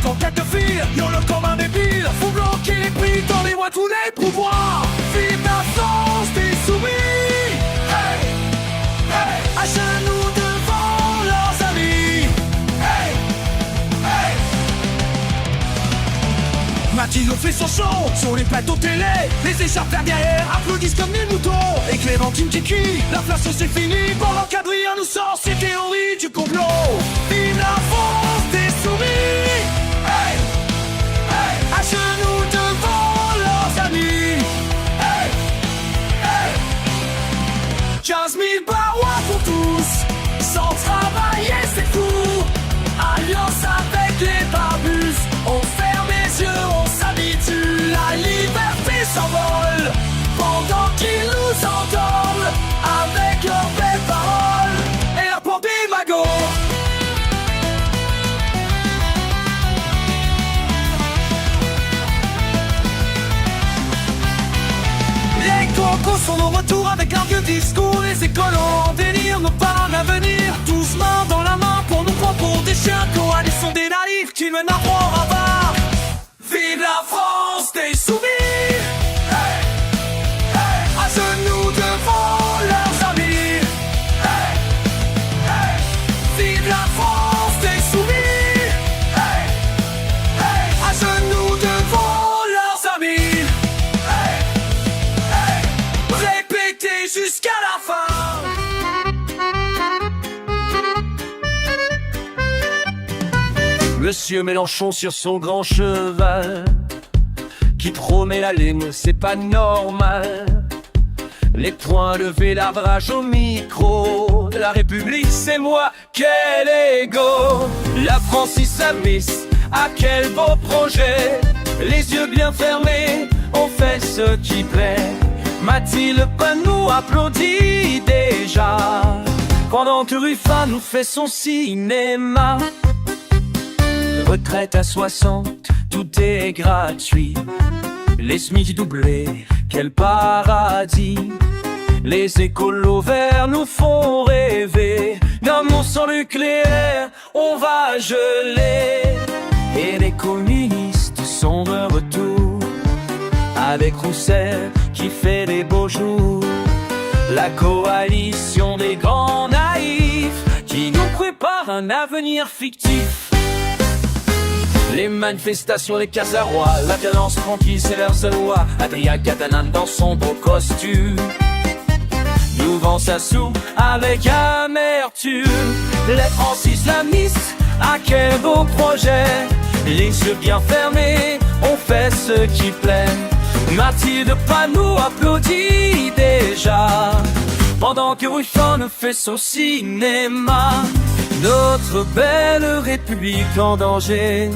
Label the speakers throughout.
Speaker 1: lutte en quête de vie, y'en a comme un débile. Faut bloquer les prix dans les voies, tous les pouvoirs. Vive la France des soumis. Hey, hey, à genoux devant leurs amis. Hey, hey. Mathilde fait son show sur les plateaux télé. Les écharpes derrière applaudissent comme des moutons. Et Clémentine Kiki, l'inflation c'est fini. Pendant qu'Adrien nous sort ses théories du complot. Vive la France des soumis. Hey, hey, à genoux devant leurs amis. Hey, hey. 15 000 barois pour tous. Sans travailler c'est fou. Alliance avec les barbus. On ferme les yeux, on s'habitue. La liberté s'envole pendant qu'ils nous endorment avec leurs belles paroles et la pompe des magots. Les cocos sont de retour avec un vieux discours. Les écolos en délire, nos parents d'avenir. Tous main dans la main pour nos propos des chiens. Coalition des naïfs qui mènent à fort à bas. Vive la France des soumis. Hey, hey, à genoux devant leurs amis. Hey, hey, vive la France des soumis. Hey, hey, à genoux devant leurs amis. Hey, hey, répétez jusqu'à la fin. Monsieur Mélenchon sur son grand cheval qui promet la ligne, c'est pas normal. Les poings levés, l'arbrage au micro. La République c'est moi, quel égo. La France islamisme, à quel beau projet. Les yeux bien fermés, on fait ce qui plaît. Mathilde Panot applaudit déjà pendant que Ruffin nous fait son cinéma. Retraite à 60, tout est gratuit. Les SMIC doublés, quel paradis. Les écolos verts nous font rêver. D'amour sans nucléaire, on va geler. Et les communistes sont de retour avec Roussel qui fait les beaux jours. La coalition des grands naïfs qui nous prépare un avenir fictif. Les manifestations, les casarois, la violence tranquille, c'est leur seule loi. Adrien Catalan dans son beau costume nous vend sa soupe avec amertume. Les France islamistes, à quel beau projet. Les yeux bien fermés, on fait ce qui plaît. Mathilde Panot applaudit déjà pendant que Ruffin ne fait son cinéma. Notre belle République en danger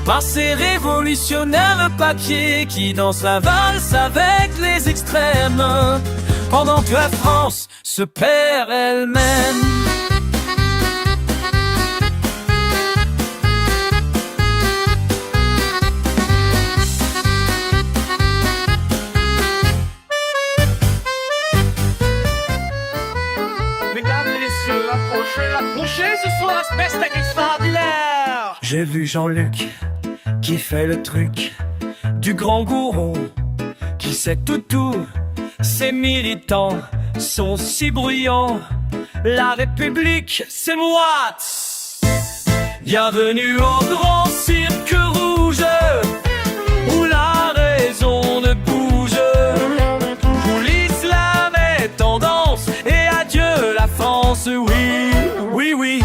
Speaker 1: par ces révolutionnaires papiers qui dansent la valse avec les extrêmes pendant que la France se perd elle-même.
Speaker 2: Mesdames et messieurs, approchez, ce soir un spectacle extraordinaire.
Speaker 1: J'ai vu Jean-Luc qui fait le truc du grand gourou qui sait tout. Ces militants sont si bruyants. La République, c'est moi. Bienvenue au grand cirque rouge où la raison ne bouge, où l'islam est tendance et adieu la France, oui, oui, oui.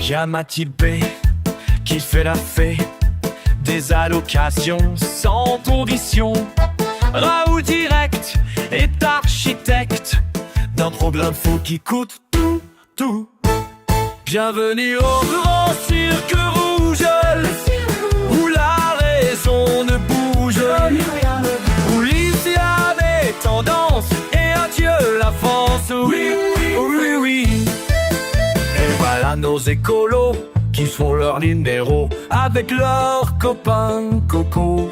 Speaker 1: Y'a Mathilde B qui fait la fée des allocations sans condition. Raoul direct est architecte d'un problème faux qui coûte tout. Bienvenue au grand cirque rouge où la raison ne bouge, où l'islam est tendance et adieu la France, oui, oui, oui, oui. Et voilà nos écolos qui font leurs libéraux avec leurs copains coco.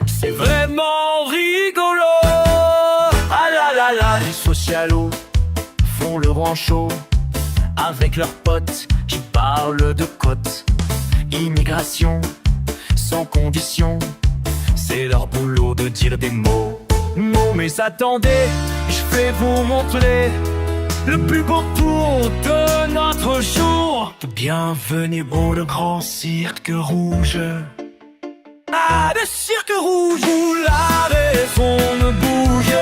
Speaker 1: C'est vraiment rigolo. Ah là là là, les socialos font le rancho avec leurs potes qui parlent de côte. Immigration sans condition, c'est leur boulot de dire des mots. Non mais attendez, je vais vous montrer le plus beau tour de notre jour. Bienvenue au le grand cirque rouge. Ah, le cirque rouge où la raison ne bouge.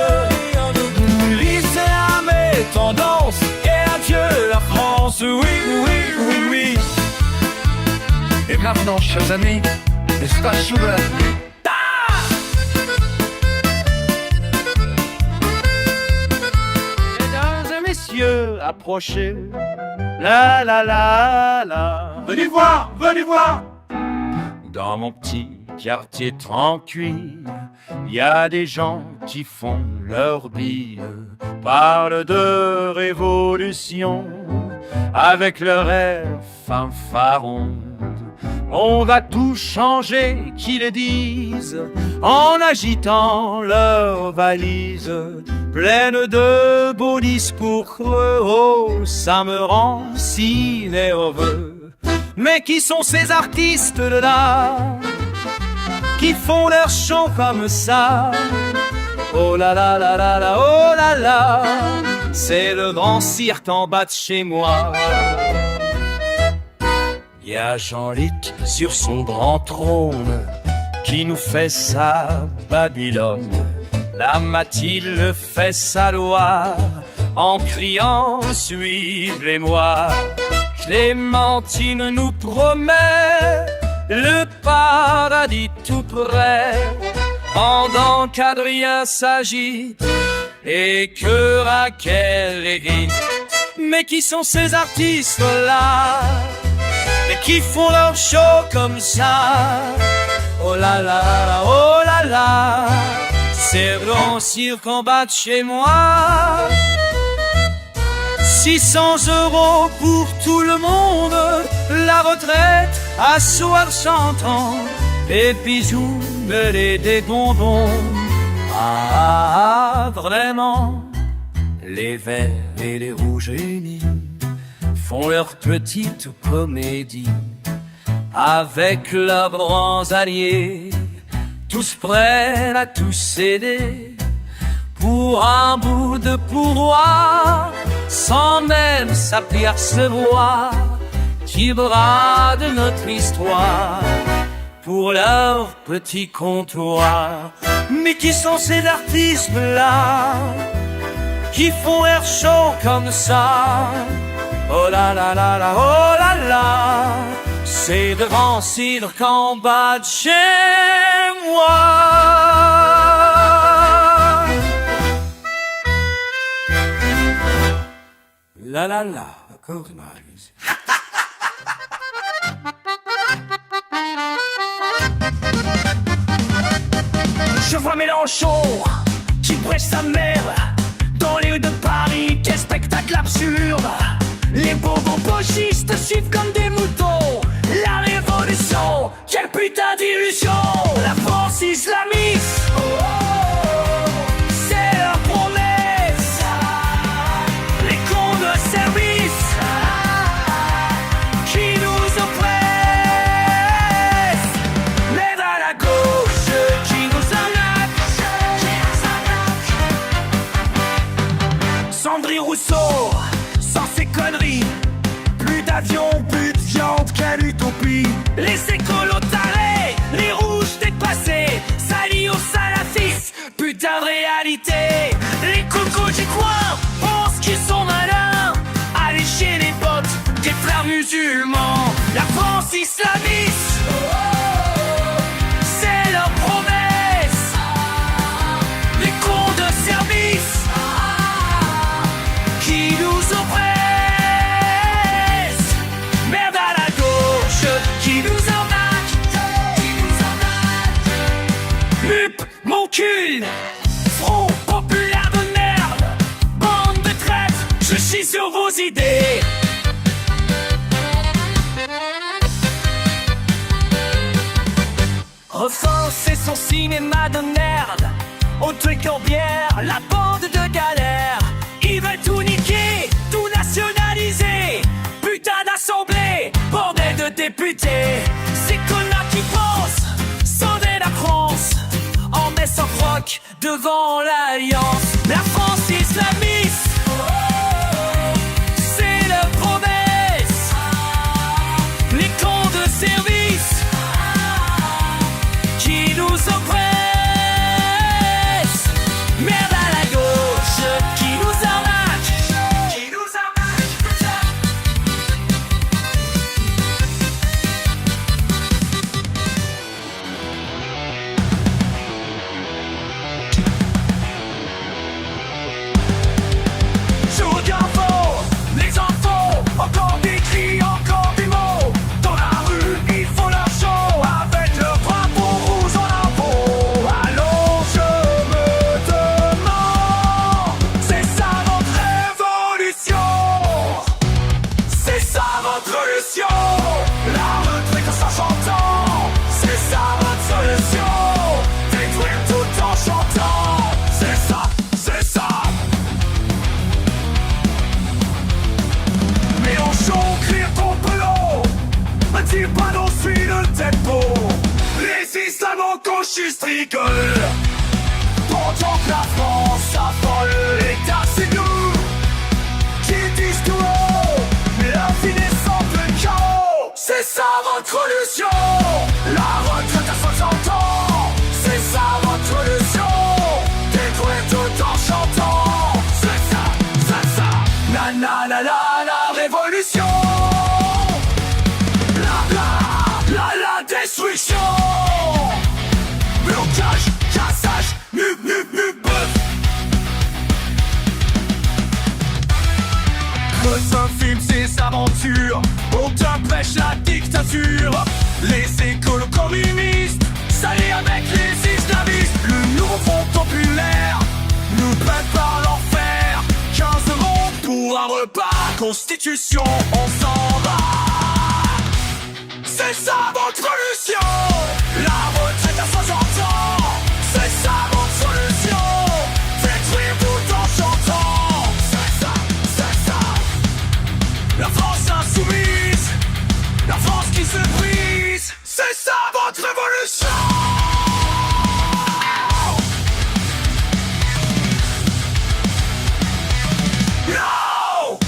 Speaker 1: Nous lisez à mes tendances et adieu la France, oui, oui, oui, oui.
Speaker 2: Et maintenant, chers amis, l'espace ouvert.
Speaker 1: Mesdames et messieurs, approchez. La la la la.
Speaker 2: Venez voir, venez voir.
Speaker 1: Dans mon petit quartier tranquille, y a des gens qui font leur bille, parlent de révolution avec leur air fanfaron. On va tout changer, qu'ils le disent, en agitant leurs valises pleines de beaux discours. Oh, ça me rend si nerveux. Mais qui sont ces artistes là qui font leur show comme ça? Oh là là là là là, oh là là, c'est le grand cirque en bas de chez moi. Y a Jean-Luc sur son grand trône qui nous fait sa Babylone. La Mathilde fait sa loi en criant suivez-moi. Clémentine nous promet le paradis tout près, pendant qu'Adrien s'agite et que Raquel hérite. Mais qui sont ces artistes-là et qui font leur show comme ça? Oh là là là, oh là là, c'est le grand cirque en bas de chez moi. 600 € pour tout le monde, la retraite à 60 ans, des bijoux, des bonbons. Ah, vraiment, les verts et les rouges unis font leur petite comédie avec leurs grands alliés, tous prêts à tout céder pour un bout de pourboire, sans même s'apercevoir qu'ils bradent notre histoire pour leur petit comptoir. Mais qui sont ces artistes-là qui font leur show comme ça? Oh là là là là, oh là là, c'est le grand cirque en bas de chez moi. La la la, d'accord, Marie. Je vois Mélenchon qui prêche sa mère dans les rues de Paris. Quel spectacle absurde! Les bobos pochistes suivent comme des moutons la révolution. Quelle putain d'illusion! La France islamiste, c'est leur promesse. Les cons de service qui nous oppressent. L'aide à la gauche qui nous arnaque. Sandrine Rousseau, sans ces conneries, plus d'avions, plus de viande, quelle utopie. Les écolos tarés, les rouges dépassés, salis aux salafistes, putain de réalité. Les cocos du coin pensent qu'ils sont malins, aller chez les potes des frères musulmans. La France islamiste, c'est leur promesse. Les cons de service qui nous oppressent. Merde à la gauche qui nous arnaque. Hup, mon cul, Front populaire de merde, bande de traîtres, je chie sur vos idées. Recenser son cinéma de merde, au truc en bière, la bande de galère. Ils veulent tout niquer, tout nationaliser, devant l'Alliance. La France islamiste, c'est leur promesse. Les camps de service qui nous oppressent. Merde à la gauche qui nous arnaque, qui nous arnaque. Je regarde fort, les enfants, encore des cris, encore des mots. Dans la rue, ils font leur show avec leur drapeau rouge en lambeau. Alors je me demande, c'est ça votre révolution? C'est ça votre solution? La retraite en chantant, c'est ça votre solution? Détruire tout en chantant, c'est ça, c'est ça. Mélenchon, clear ton pelot, un tir panneau suit le tempo. Les islamo-gauchistes rigolent pendant que la France affole. L'État c'est nous qui disent tout haut, mais la vie n'est sans plus chaos. C'est ça votre solution? La retraite à 60 ans, c'est ça votre solution? Détruire tout en chantant, c'est ça, c'est ça. Na na na na, la révolution. La destruction. Blocage, cassage, bœuf. Cause un film ses aventures, aucun prêche la dictature. Les écolos communistes s'allient avec les islamistes. Le nouveau Front populaire nous prépare l'enfer. 15 euros pour un repas, Constitution, on s'en va. C'est ça votre solution? La retraite à 60 ans, c'est ça votre solution? Détruire tout en chantant, c'est ça, c'est ça. La France insoumise, la France qui se brise, c'est ça votre révolution? No!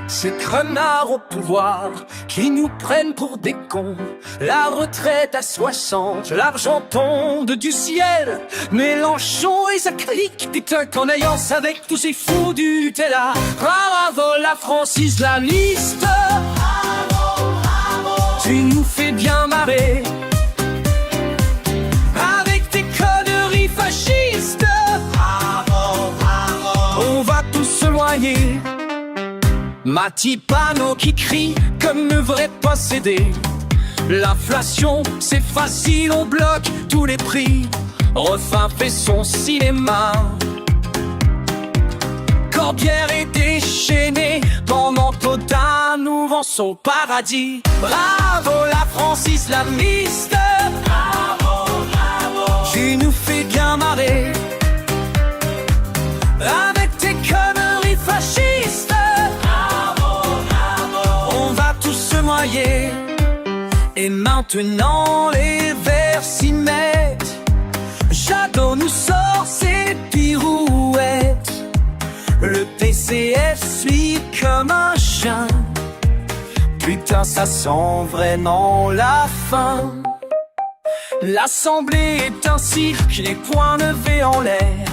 Speaker 1: Ces connards au pouvoir qui nous prennent pour des cons. La retraite à 60, l'argent tombe du ciel. Mélenchon et sa clique déteint en alliance avec tous ces fous du Tella. Bravo la France islamiste, bravo, bravo. Tu nous fais bien marrer avec tes conneries fascistes. Bravo, bravo. On va tous se noyer. Matipano qui crie comme ne vrai pas céder. L'inflation c'est facile, on bloque tous les prix. Refin fait son cinéma. Corbière est déchaîné pendant qu'Audin nous vend son paradis. Bravo la France islamiste, bravo, bravo. Tu nous fais bien marrer avec tes conneries fascistes. Et maintenant les Verts s'y mettent. Jadot nous sort ses pirouettes. Le PCF suit comme un chien. Putain ça sent vraiment la fin. L'Assemblée est un cirque, les poings levés en l'air.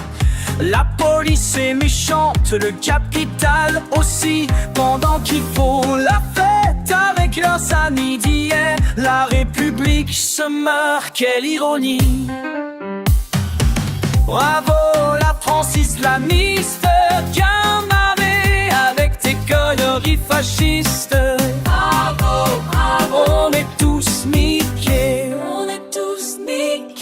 Speaker 1: La police est méchante, le capital aussi. Pendant qu'il faut la fête avec leurs amis d'hier, la République se meurt, quelle ironie. Bravo la France islamiste, bien marrée avec tes conneries fascistes. Bravo, bravo, on est tous niqués, on est tous niqués.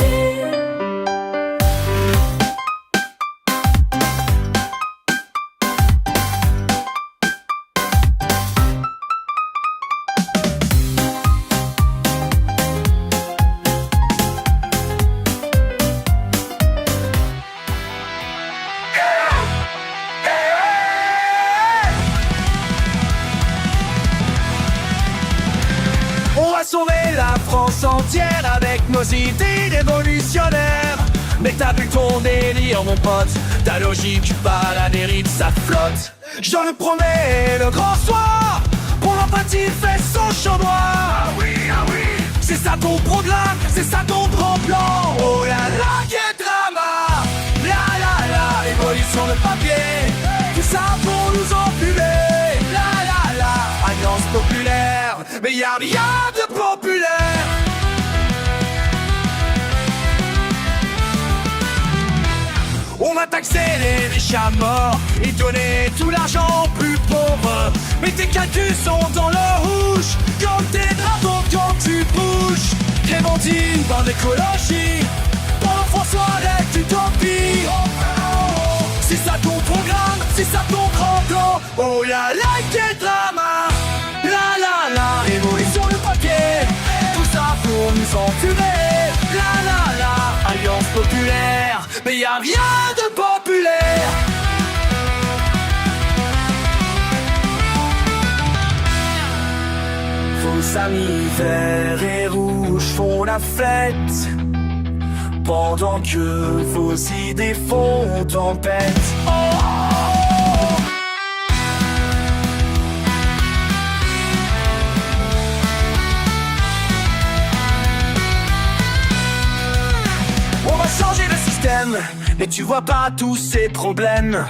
Speaker 1: France entière avec nos idées révolutionnaires. Mais t'as plus ton délire mon pote, ta logique pas la dérive, ça flotte. Je le promets, le grand soir, pour l'empathie fait son champ noir. Ah oui, c'est ça ton programme, c'est ça ton grand plan. Oh là là, quel drama. La la la, évolution de papier, tout ça pour nous enfumer. La la la, alliance populaire, mais y'a rien de populaire. On va taxer les riches à mort et donner tout l'argent aux plus pauvres. Mais tes calculs sont dans le rouge, comme tes drapeaux quand tu bouges. Clémentine dans l'écologie, Paul François avec l'utopie. C'est ça ton programme, c'est ça ton grand plan. Oh la la, quel drama. La la la, évolution le papier, tout ça pour nous enfumer. La la la, alliance populaire, mais y'a rien de populaire. Vos amis verts et rouges font la fête, pendant que vos idées font tempête. Oh, oh, oh. On va changer le système, mais tu vois pas tous ces problèmes.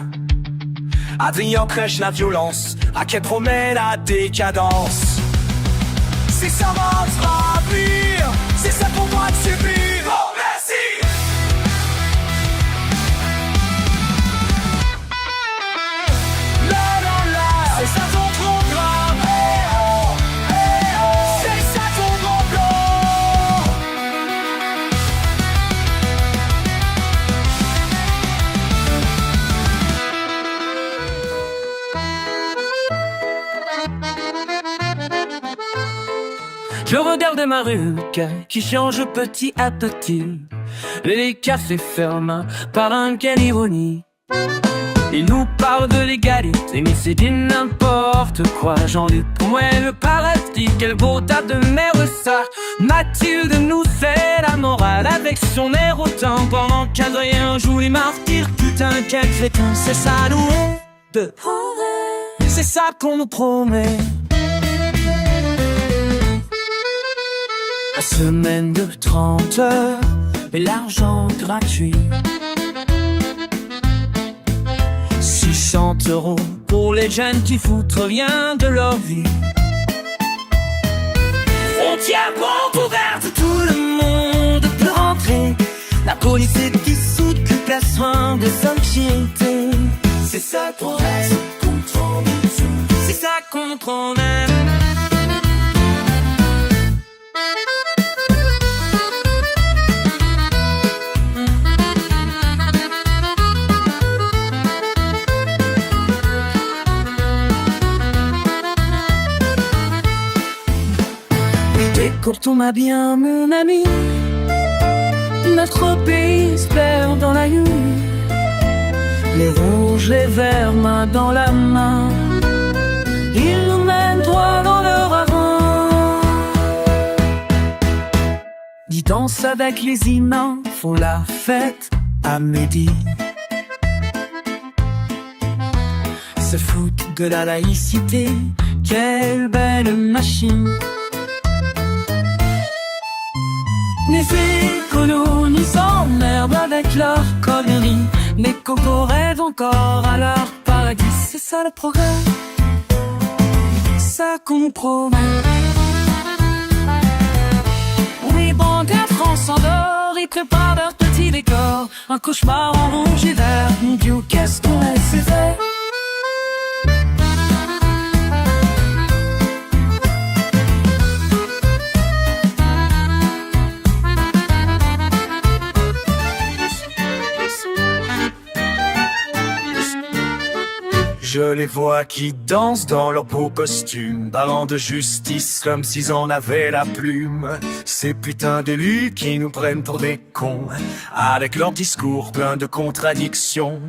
Speaker 1: Adrien prêche la violence, Raquel promet la décadence. C'est ça votre avenir, c'est ça pour moi de subir. Oh merci. La la la, c'est ça ton programme. Eh oh, c'est ça ton grand plan. Je regarde ma rue qui change petit à petit. Les cafés ferment par un quelle ironie. Ils nous parlent de l'égalité, mais c'est dit n'importe quoi. Jean-Luc Pointet le paradis, quel beau tas de merde ça. Mathilde nous fait la morale avec son air autant, pendant qu'Adrien joue les martyrs. Putain quel crétin, c'est ça nous de progrès, c'est ça qu'on nous promet. La semaine de 30 heures et l'argent gratuit. 600 € pour les jeunes qui foutent rien de leur vie. Frontières grandes ouvertes, tout le monde peut rentrer. La police est dissoute, plus personne des anxiétés. C'est ça qu'on reste, c'est ça qu'on promet. Écoute-moi bien mon ami, notre pays se perd dans la nuit. Les rouges, les verts, main dans la main, ils nous mènent droit dans leur avant. Ils dansent avec les imams, font la fête à midi. Se foutent de la laïcité, quelle belle machine. Les écolos nous emmerdent avec leur conneries. Les cocos rêvent encore à leur paradis. C'est ça le progrès, ça qu'on promet. Oui, bon, la France s'endort, ils préparent leur petit décor. Un cauchemar en rouge et vert. Mon Dieu, qu'est-ce qu'on laisse faire. Je les vois qui dansent dans leurs beaux costumes, parlant de justice comme s'ils en avaient la plume. Ces putains d'élus qui nous prennent pour des cons, avec leurs discours pleins de contradictions.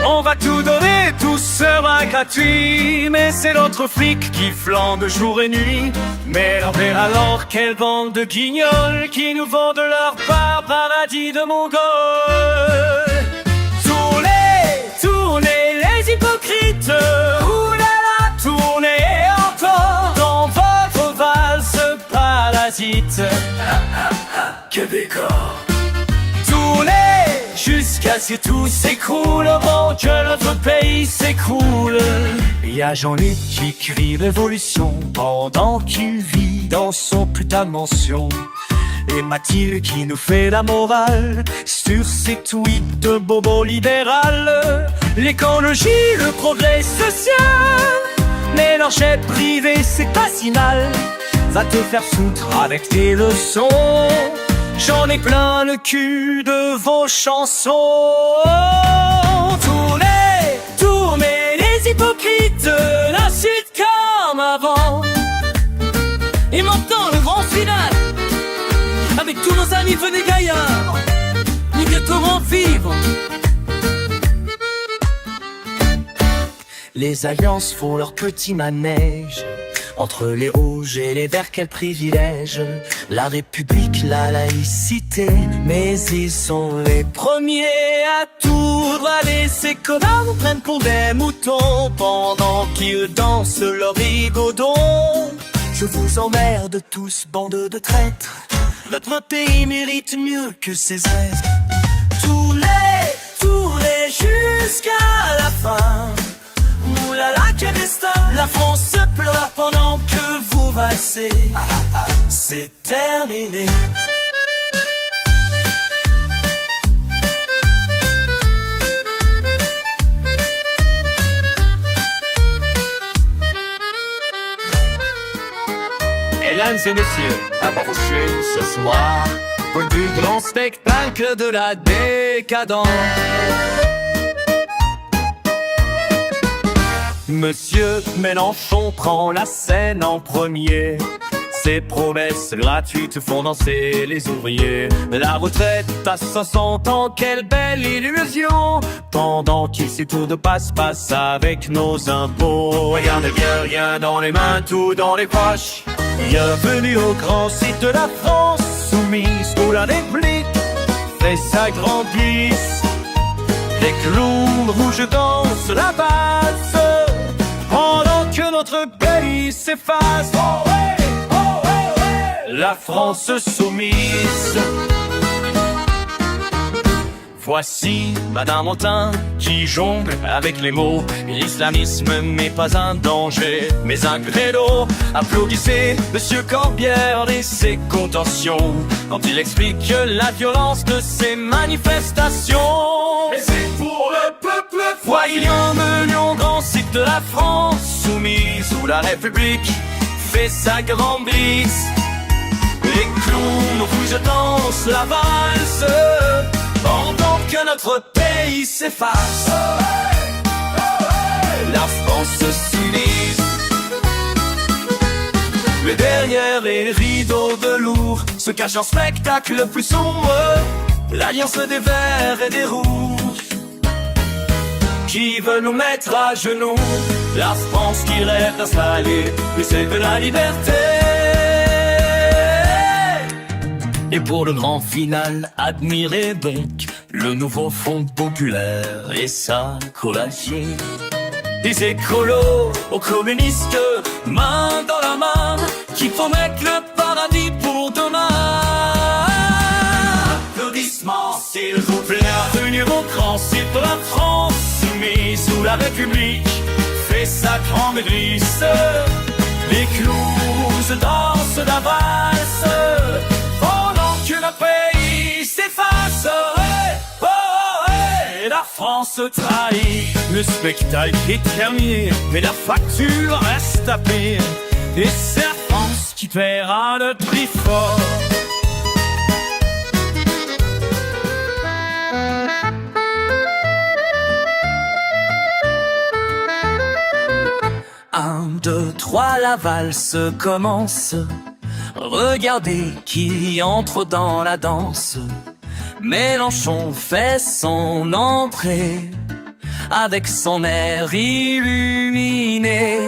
Speaker 1: On va tout donner, tout sera pas gratuit, mais c'est notre flic qui flambe jour et nuit. Mais alors quelle bande de guignols qui nous vendent leur paradis de Mongols. Tournez les hypocrites, oulala, tournez encore dans votre valse parasite. Que décor! Tournez jusqu'à ce que tout s'écroule, avant que notre pays s'écroule. Y a Jean-Luc qui crie révolution pendant qu'il vit dans son putain de mansion. Et Mathilde qui nous fait la morale sur ses tweets de bobo libéral. L'écologie, le progrès social, mais leur jet privé c'est pas si mal. Va te faire foutre avec tes leçons, j'en ai plein le cul de vos chansons. Tournez les hypocrites, la suite comme avant. Et maintenant le grand final, avec tous nos amis venez gaillards, ni que comment vivre. Les alliances font leur petit manège, entre les rouges et les verts, quel privilège. La République, la laïcité, mais ils sont les premiers à tout droit. Les connards nous prennent pour des moutons pendant qu'ils dansent leur rigodon. Je vous emmerde tous, bande de traîtres. Notre pays mérite mieux que ces aides. Tournez jusqu'à la fin. Oulala, quel destin! La France se pleure pendant que vous valsez. C'est terminé. Mesdames et messieurs, approchez ce soir pour du grand spectacle de la décadence. Monsieur Mélenchon prend la scène en premier. Ses promesses gratuites font danser les ouvriers. La retraite à 60 ans, quelle belle illusion. Pendant qu'il sait tout de passe-passe avec nos impôts. Regardez bien, rien dans les mains, tout dans les poches. Bienvenue au grand site de la France soumise, où la République fait sa grande glisse. Les clowns rouges dansent la valse pendant que notre pays s'efface. Oh ouais, oh ouais, ouais. La France soumise. Voici Madame Autain qui jongle avec les mots. L'islamisme n'est pas un danger, mais un credo. Applaudissez Monsieur Corbière et ses contentions quand il explique la violence de ces manifestations. Et c'est pour le peuple. Voyez bienvenue au grand site de la France soumise, où la République fait sa grande glisse. Les clowns rouges dansent la valse pendant que notre pays s'efface. La France s'unise. Mais derrière les rideaux de velours se cache un spectacle plus sombre, l'alliance des verts et des rouges qui veut nous mettre à genoux. La France qui rêve d'installer le ciel de la liberté. Et pour le grand final, admirez donc le nouveau Front populaire et sa collation. Des écolos aux communistes, main dans la main, qui promettent le paradis pour demain. Applaudissements s'il vous plaît, bienvenue au grand site de la France soumise, où la République fait sa grande glisse. Les clowns dansent la valse pendant que notre pays s'efface. La France trahit, le spectacle est terminé, mais la facture reste à payer. Et c'est la France qui paiera le prix fort. Un, deux, trois, la valse commence. Regardez qui entre dans la danse. Mélenchon fait son entrée avec son air illuminé.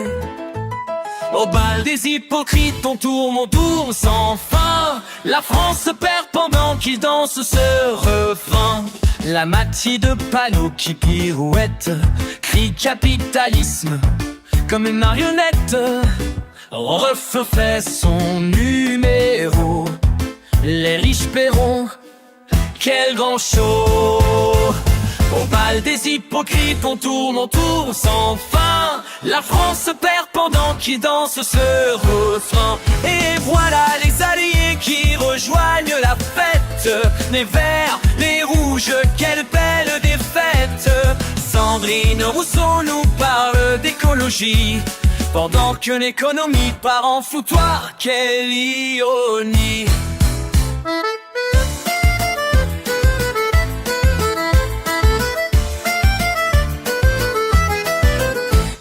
Speaker 1: Au bal des hypocrites, on tourne sans fin. La France se perd pendant qu'il danse ce refrain. La Mathilde Panot qui pirouette, crie capitalisme comme une marionnette. Refait son numéro. Les riches paieront, quel grand show! Au bal des hypocrites, on tourne sans fin. La France se perd pendant qu'ils dansent ce refrain. Et voilà les alliés qui rejoignent la fête. Les verts, les rouges, quelle belle défaite. Sandrine Rousseau nous parle d'écologie, pendant que l'économie part en foutoir. Quelle ironie!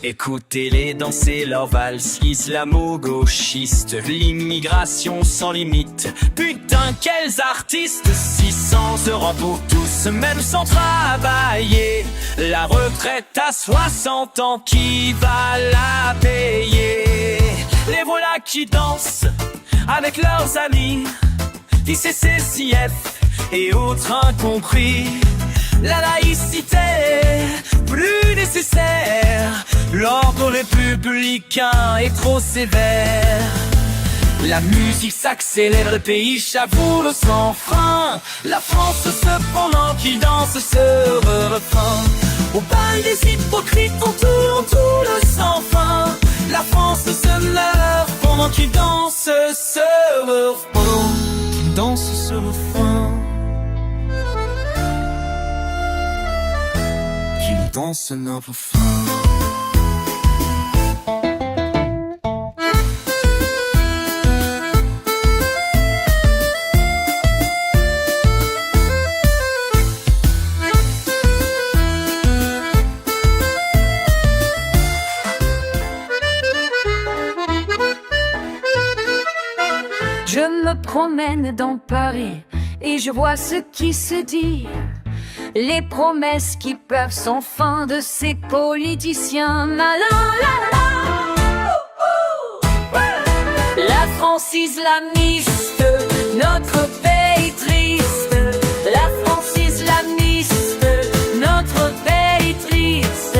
Speaker 1: Écoutez-les danser leur valse islamo-gauchiste. L'immigration sans limite, putain quels artistes. 600 € pour tous, même sans travailler. La retraite à 60 ans, qui va la payer? Les voilà qui dansent avec leurs amis, ICCCF et autres incompris. La laïcité, plus nécessaire. L'ordre républicain est trop sévère. La musique s'accélère, le pays chavoule sans frein. La France se pendant qu'il danse ce refrain. Au bal des hypocrites, on tourne sans fin. La France se meurt pendant qu'il danse ce refrain. Qu'il danse ce refrain. Qu'il danse notre refrain.
Speaker 3: Je me promène dans Paris et je vois ce qui se dit. Les promesses qui peuvent sans fin de ces politiciens. La la la la. La France islamiste, notre pays triste. La France islamiste, notre pays triste.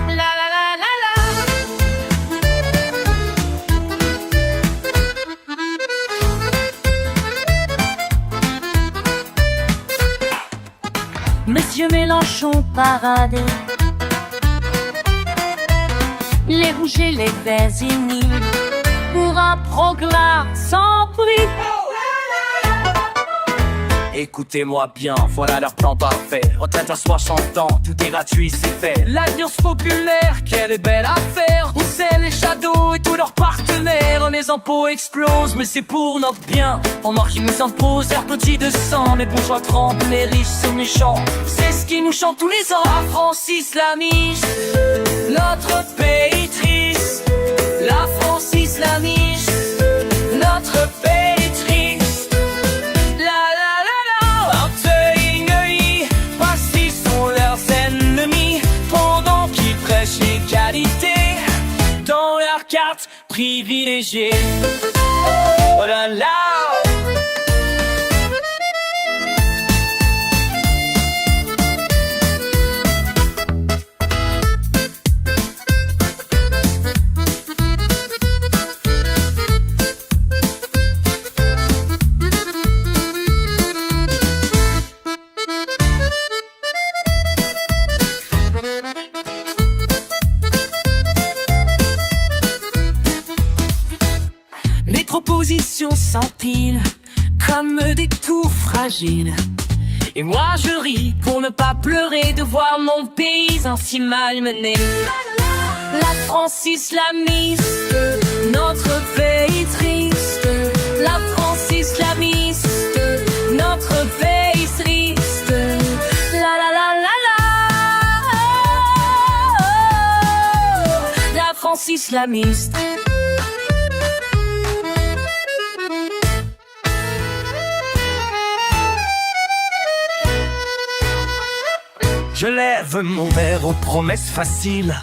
Speaker 3: La la la la la. Monsieur Mélenchon parade, les rouges et les verts unis pour un programme sans prix.
Speaker 1: Écoutez-moi bien, voilà leur plan parfait. Retraite à 60 ans, tout est gratuit, c'est fait. L'alliance populaire, quelle belle affaire. On sait les shadows et tous leurs partenaires. Les impôts explosent, mais c'est pour notre bien. Pendant qu'ils nous imposent leur petit de sang. Les bourgeois trempent, les riches sont méchants. C'est ce qui nous chante tous les ans. La France islamiste, notre pays triste. La France islamiste, notre pays triste. La la la la. Un pays parce qu'ils sont leurs ennemis. Pendant qu'ils prêchent l'égalité dans leur carte privilégiée. Oh là là. Les propositions s'empilent comme des tours fragiles. Et moi je ris pour ne pas pleurer de voir mon pays ainsi malmené. La France islamiste, notre pays triste. La France islamiste, notre pays triste. La la la la la. La France islamiste. Je lève mon verre aux promesses faciles.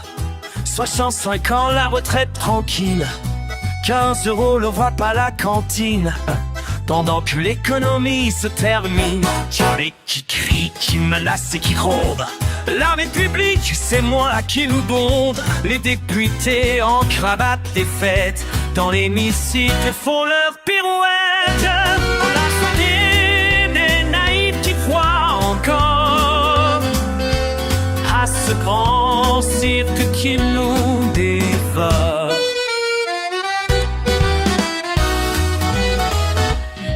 Speaker 1: 65 ans, la retraite tranquille. 15 € le repas à la cantine. Pendant que l'économie se termine. Les qui crient, qui menacent et qui grondent. La République, c'est moi qui nous bonde. Les députés en cravate des fêtes. Dans l'hémicycle font leur pirouette. La soirée des naïfs qui croient encore à ce grand cirque qui nous dévore.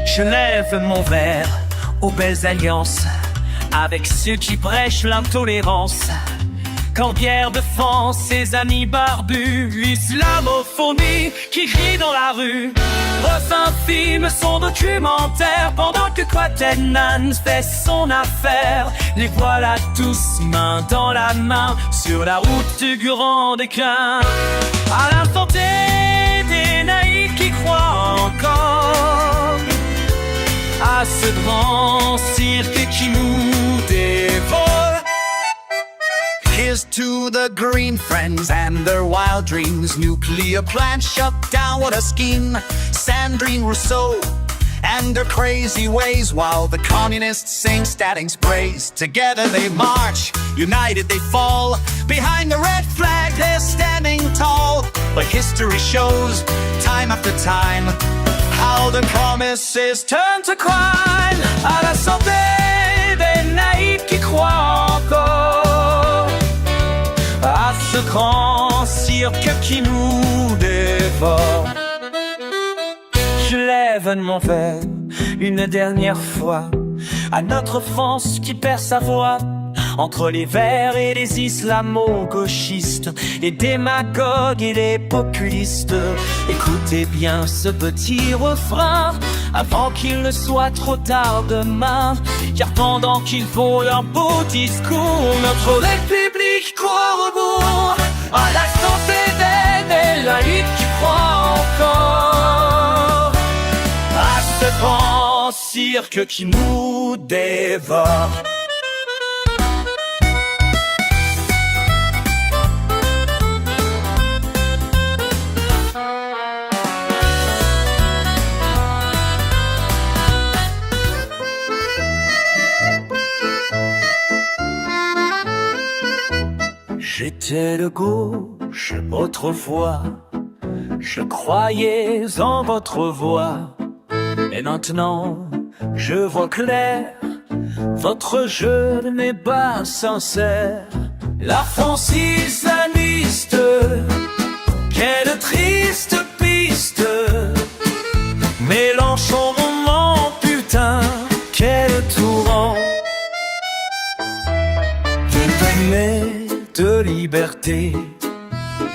Speaker 1: Je lève mon verre aux belles alliances avec ceux qui prêchent l'intolérance. Quand Pierre défend ses amis barbus, l'islamophobie qui crie dans la rue. Refin filme son documentaire pendant que Quaternan fait son affaire. Les voilà tous main dans la main sur la route du grand déclin. À l'instant T, des naïfs qui croient encore à ce grand cirque qui nous dévore.
Speaker 4: Here's to the green friends and their wild dreams. Nuclear plant shut down, what a scheme. Sandrine Rousseau and their crazy ways, while the communists sing Stating's praise. Together they march, united they fall. Behind the red flag they're standing tall. But history shows, time after time, how the promises
Speaker 1: Turn to crime. À la santé des naïfs qui croient encore à ce grand cirque qui nous dévore. Je lève mon verre une dernière fois à notre France qui perd sa voix. Entre les verts et les islamo-gauchistes, les démagogues et les populistes. Écoutez bien ce petit refrain avant qu'il ne soit trop tard demain. Car pendant qu'ils font leur beau discours, notre République court au rebours. À la santé des naïfs qui croient encore à ce grand cirque qui nous dévore. J'étais de gauche autrefois, je croyais en votre voix. Et maintenant, je vois clair, votre jeu n'est pas sincère. La France islamiste, quelle triste piste. Mélenchon, mon putain, quel tourment. Mais de liberté,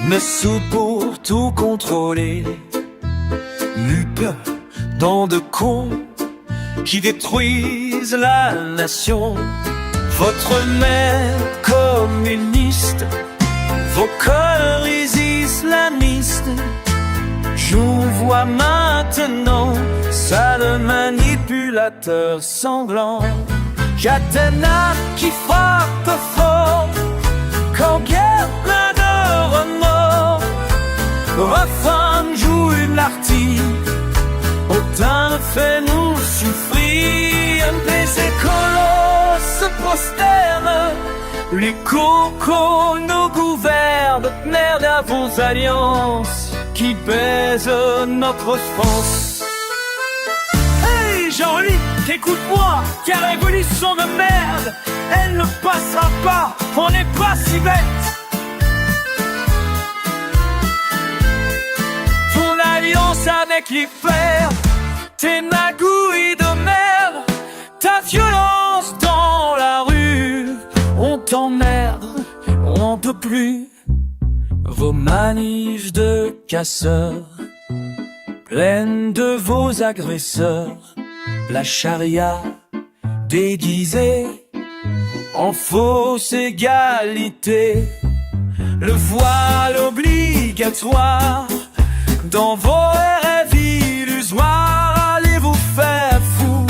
Speaker 1: me sous pour tout contrôler. Lupe dans de cons qui détruisent la nation. Votre mère communiste, vos conneries islamistes. Je vois maintenant sale manipulateur sanglant. Catena qui frappe fort quand guerre plein de remords. Refrain joue une artille, autant fait-nous souffrir. Les écolos se prosternent, les cocos nous gouvernent. Merde à vos alliances qui baisent notre France. Hey Jean-Luc, écoute-moi, car la révolution de merde, elle ne passera pas, on n'est pas si bête. Ton alliance avec les fers, tes magouilles de merde, ta violence dans la rue, on t'emmerde, on peut plus. Vos manifs de casseurs, pleines de vos agresseurs. La charia déguisée en fausse égalité. Le voile obligatoire dans vos rêves illusoires. Allez vous faire fou,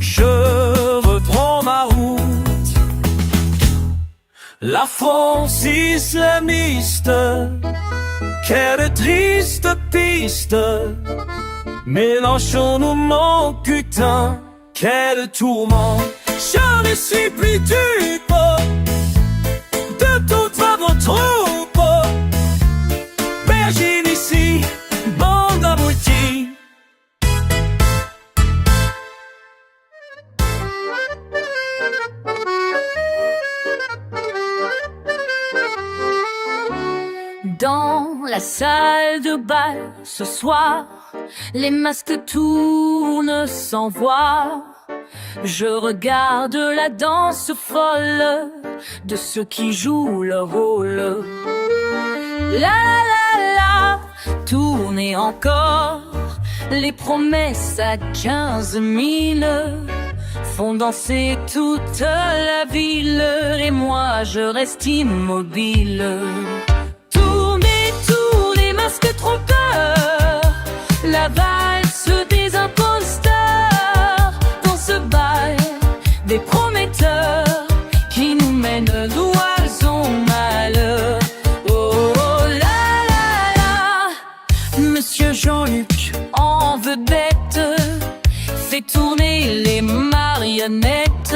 Speaker 1: je reprends ma route. France islamiste. Quelle triste piste. Mélenchon nous manque, putain, quel tourment. Je ne suis plus dupe de toute votre troupe. Bergine ici, bande abrutie.
Speaker 3: Dans la salle de bal ce soir, les masques tournent sans voir. Je regarde la danse folle de ceux qui jouent leur rôle. La la la, tournez encore. Les promesses à 15 000 font danser toute la ville. Et moi je reste immobile. Tournez, tournez, masques trompeurs. La valse des imposteurs. Dans ce bal des prometteurs qui nous mènent droit au malheur. Oh, oh la la la. Monsieur Jean-Luc en vedette fait tourner les marionnettes.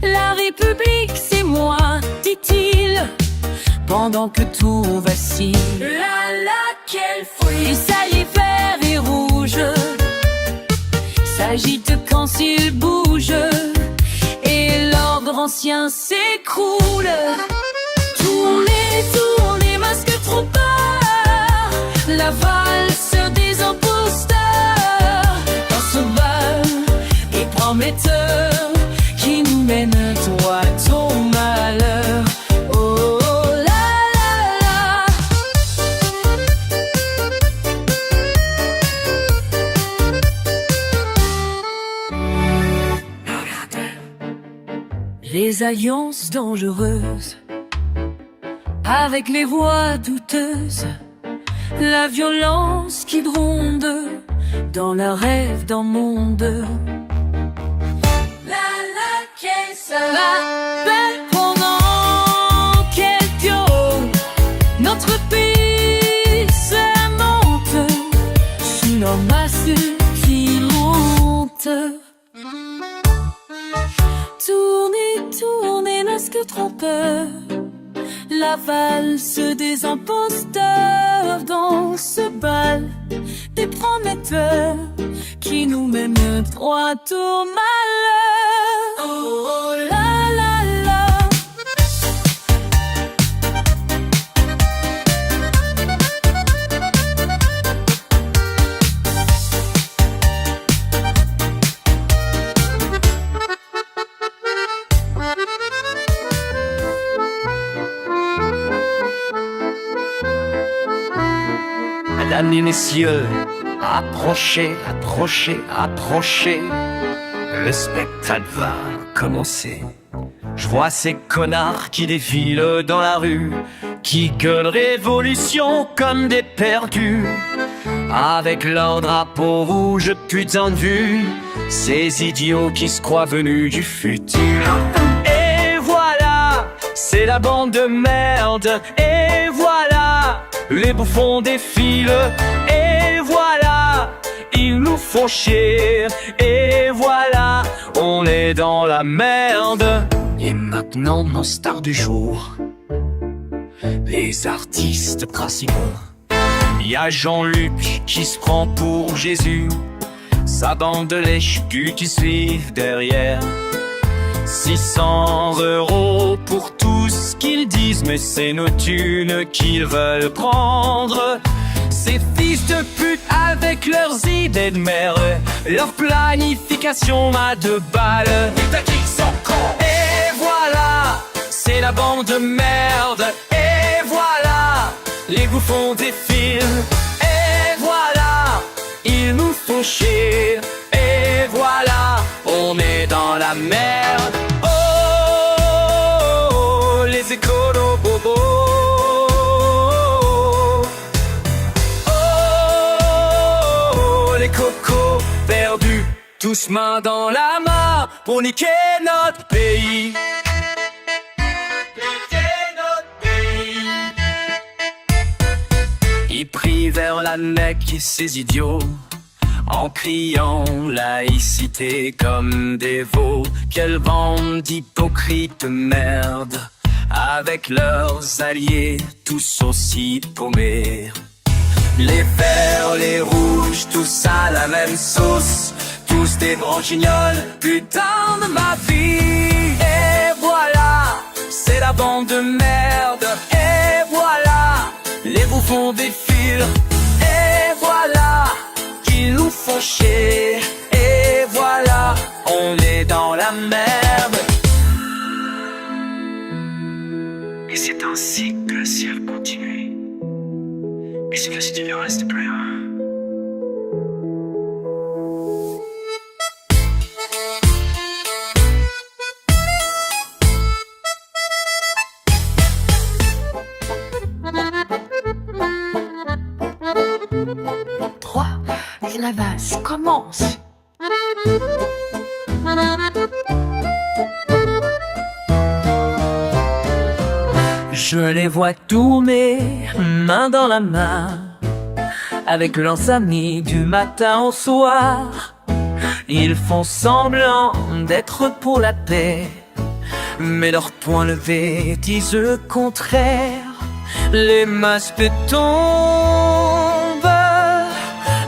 Speaker 3: La République c'est moi, dit-il, pendant que tout vacille. La la, quelle folie. Les saillies verts et rouges s'agitent quand s'ils bougent, et l'ordre ancien s'écroule. Tournez, tournez, masques trompeurs. La valse des imposteurs. Dans ce bal des prometteurs qui nous mènent droit au malheur. Oh, oh la la la. Les alliances dangereuses avec les voix douteuses, la violence qui gronde dans le rêve d'un monde. La la, qu'est ça va belle pendant quel pio. Notre pays se monte sous nos masques qui montent. Tournez, tournez, masques trompeurs. La valse des imposteurs. Dans ce bal des prometteurs qui nous mènent droit au malheur. Oh, oh la la la.
Speaker 1: Mesdames et messieurs, approchez, approchez, approchez. Le spectacle va commencer. Je vois ces connards qui défilent dans la rue, qui gueulent révolution comme des perdus, avec leur drapeau rouge putain de vue. Ces idiots qui se croient venus du futur. Et voilà, c'est la bande de merde. Et voilà, les bouffons défilent. Et voilà, ils nous font chier. Et voilà, on est dans la merde. Et maintenant, nos stars du jour, les artistes principaux. Y a Jean-Luc qui se prend pour Jésus, sa bande de lèche-cul qui suivent derrière. 600 € pour tout ce qu'ils disent, mais c'est nos thunes qu'ils veulent prendre. Ces fils de pute avec leurs idées de merde, leur planification à 2 balles. Et voilà, c'est la bande de merde. Et voilà, les bouffons défilent. Et voilà, ils nous font chier. Et voilà, on est dans la merde. Oh, les écolos bobos. Oh, les cocos perdus, tous main dans la main pour niquer notre pays. Niquer qui prit vers la Nec ces idiots, en criant laïcité comme des veaux. Quelle bande d'hypocrites merde, avec leurs alliés tous aussi paumés. Les verts, les rouges, tous à la même sauce, tous des branchignoles, putain de ma vie. Et voilà, c'est la bande de merde. Et voilà, les bouffons défilent. Et voilà, qu'ils nous font chier. Et voilà, on est dans la merde. Et c'est ainsi que le ciel continue. Et c'est que si tu viens, reste plus.
Speaker 3: Et la valse commence.
Speaker 1: Je les vois tourner, main dans la main, avec leurs amis du matin au soir. Ils font semblant d'être pour la paix, mais leurs poings levés disent le contraire. Les masques tombent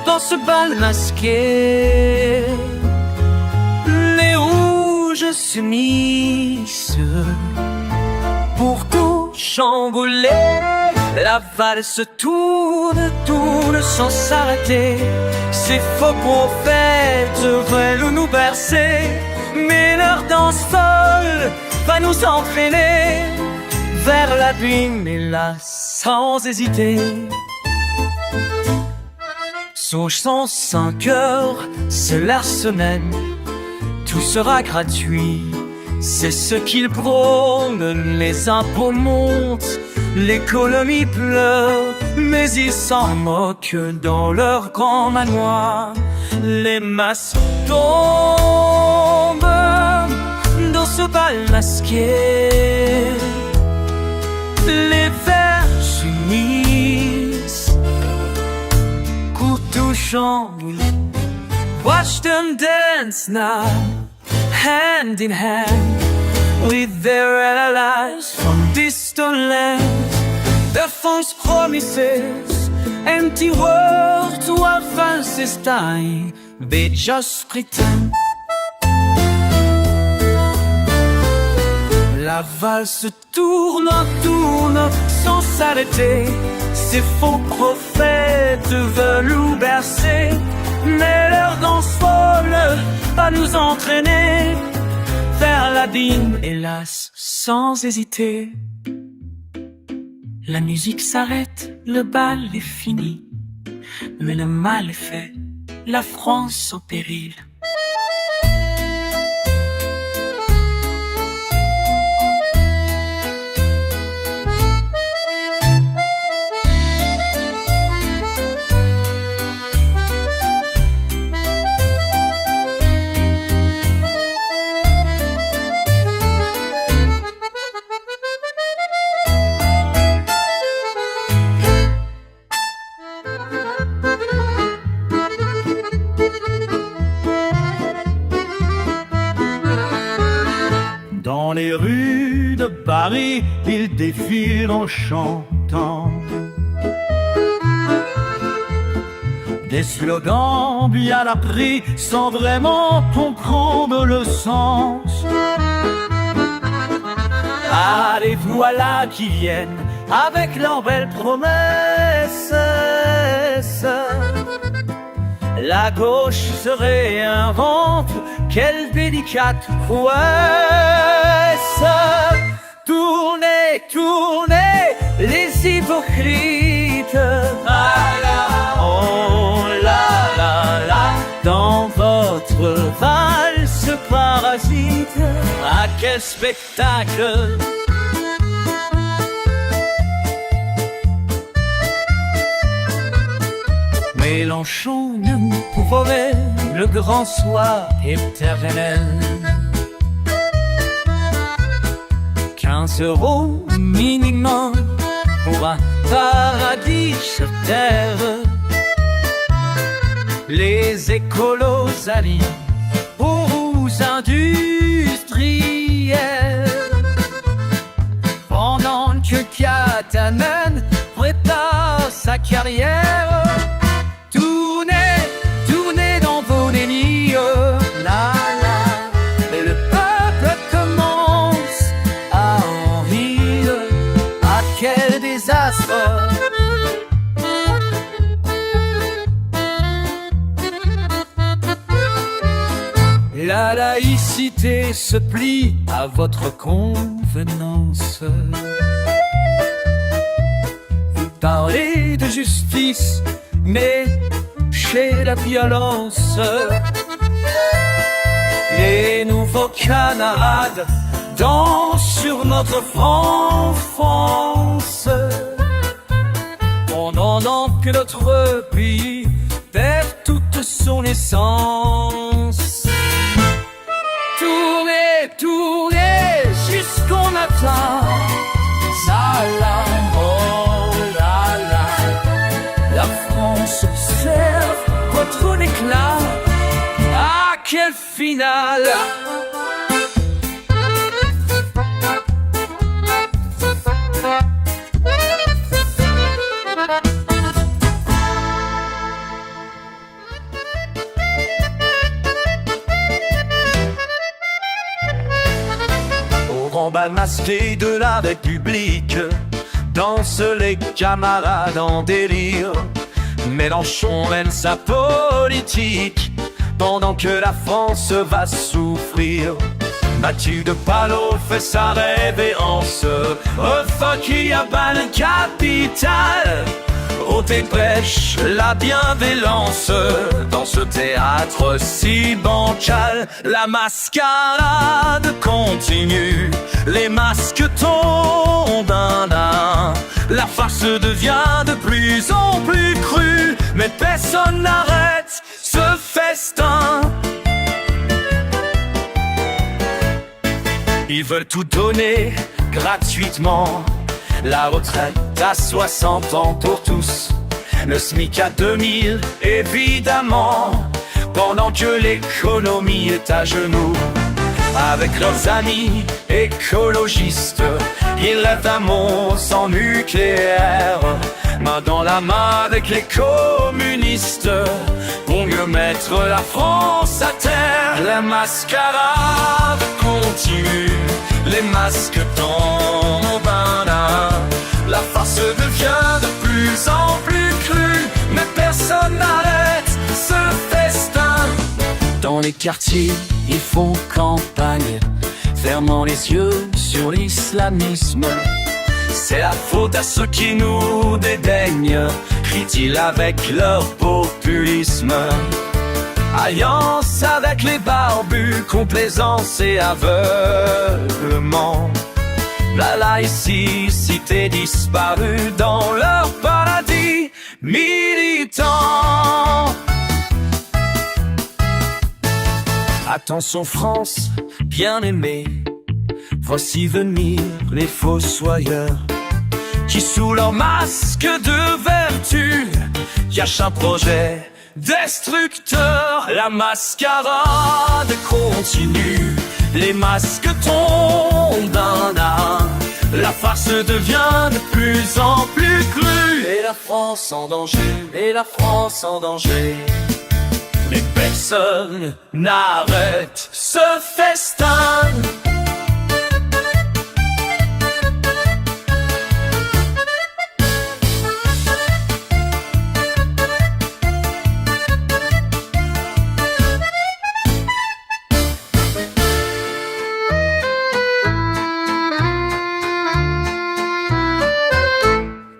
Speaker 1: dans ce bal masqué, les rouges s'unissent pour tout chambouler. La valse tourne sans s'arrêter. Ces faux prophètes veulent nous bercer, mais leur danse folle va nous entraîner vers l'abîme, hélas, sans hésiter. Sauge 105 heures, c'est la semaine, tout sera gratuit, c'est ce qu'ils prônent. Les impôts montent, l'économie pleure, mais ils s'en moquent dans leur grand manoir. Les masses tombent dans ce bal masqué, les vers s'unissent, couteau chamboulé. Watch them dance now, hand in hand, with their allies from distant lands. Their false promises, empty words, what fancies dying, they just pretend. La valse tourne sans s'arrêter. Ces faux prophètes veulent nous bercer, mais leur danse folle va nous entraîner vers l'abîme, hélas, sans hésiter. La musique s'arrête, le bal est fini, mais le mal est fait, la France au péril.
Speaker 5: Dans les rues de Paris, ils défilent en chantant des slogans bien appris sans vraiment comprendre le sens. Ah, les voilà qui viennent avec leurs belles promesses. La gauche se réinvente, quelle délicate prouesse. Tournez, tournez, les hypocrites. Ah là, oh là là là, dans votre valse parasite. Ah, quel spectacle! Mélenchon nous promet le grand soir éternel. 15 € minimum pour un
Speaker 1: paradis sur terre. Les écolos allient aux industriels, pendant que Katanen prépare sa carrière. Tournez dans vos délires, la la. Mais le peuple commence à en rire. Ah, quel désastre! La laïcité se plie à votre convenance. Vous parlez de justice, mais chez la violence. Les nouveaux camarades dansent sur notre enfance, pendant que notre pays perd toute son essence. Tournez jusqu'on atteint ça là, oh là là. La France observe votre éclat. Ah, quel final!
Speaker 4: Grand bal masqué de la République, dansent les camarades en délire. Mélenchon mène sa politique, pendant que la France va souffrir. Mathieu de Palot fait sa révérence, refait qui abat le capital. Haute et prêche la bienveillance, dans ce théâtre si bancal. La mascarade continue, les masques tombent un à un. La farce devient de plus en plus crue, mais personne n'arrête ce festin. Ils veulent tout donner gratuitement, la retraite à 60 ans pour tous, le SMIC à 2000 évidemment, pendant que l'économie est à genoux. Avec leurs amis écologistes, ils rêvent d'un monde sans nucléaire, main dans la main avec les communistes, pour mieux mettre la France à terre. La mascarade continue, les masques tombent un à un. La farce devient de plus en plus crue, mais personne n'arrête ce festin. Dans les quartiers, ils font campagne, fermant les yeux sur l'islamisme. C'est la faute à ceux qui nous dédaignent, crient-ils avec leur populisme. Alliance avec les barbus, complaisance et aveuglement. La laïcité disparue dans leur paradis militant. Attention France, bien-aimée, voici venir les fossoyeurs, qui sous leur masque de vertu cachent un projet destructeur. La mascarade continue, les masques tombent un à un. La farce devient de plus en plus crue, et la France en danger, et la France en danger. Mais personne n'arrête ce festin.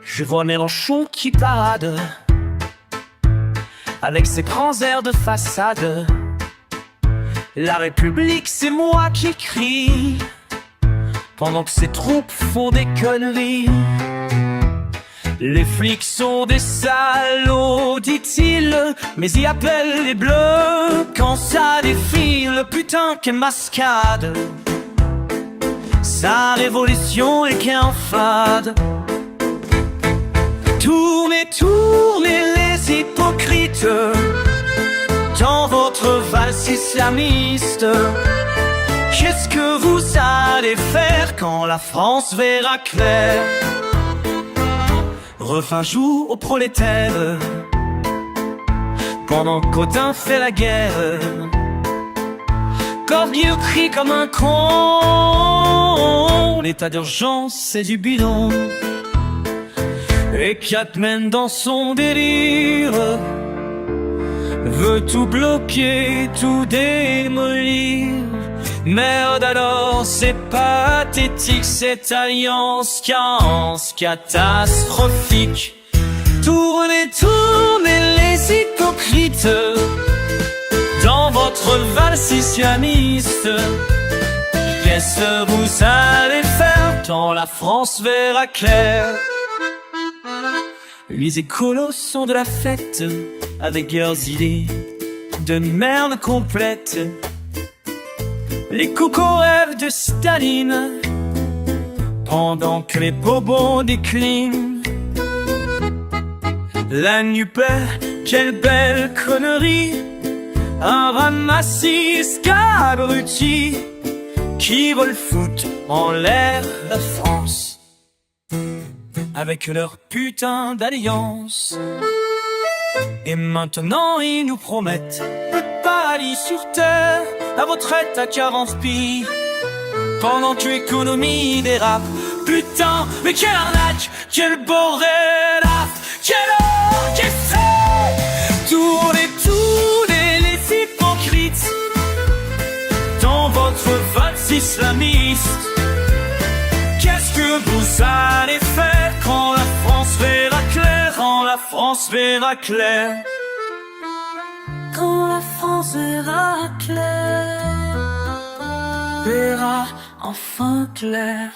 Speaker 4: Je vois Mélenchon qui parade, avec ses grands airs de façade. La République, c'est moi qui crie, pendant que ses troupes font des conneries. Les flics sont des salauds, dit-il, mais ils appellent les bleus quand ça défile. Putain, quelle mascade! Sa révolution est qu'un fade.
Speaker 1: tournez les hypocrites dans votre valse islamiste. Qu'est-ce que vous allez faire quand la France verra clair? Refrain joue aux prolétaires pendant qu'Audin fait la guerre. Cordier crie comme un con. L'état d'urgence c'est du bidon. Et Catman dans son délire veut tout bloquer, tout démolir. Merde alors, c'est pathétique cette alliance catastrophique. Tournez, tournez les hypocrites dans votre valse islamiste. Qu'est-ce que vous allez faire quand la France verra clair? Les écolos sont de la fête avec leurs idées de merde complète. Les cocos rêvent de Staline pendant que les bobos déclinent. La NUPER, quelle belle connerie, un ramassis abruti qui veulent foutre en l'air la France avec leur putain d'alliance. Et maintenant ils nous promettent le paradis sur terre, la retraite à 40 piges, pendant que l'économie dérape. Putain, mais quelle arnaque, quel bordel, quel orchestre. Tournez, tournez les hypocrites dans votre valse islamiste. Qu'est-ce que vous allez faire quand la France verra clair, quand la France verra clair, quand la France verra clair, verra enfin clair.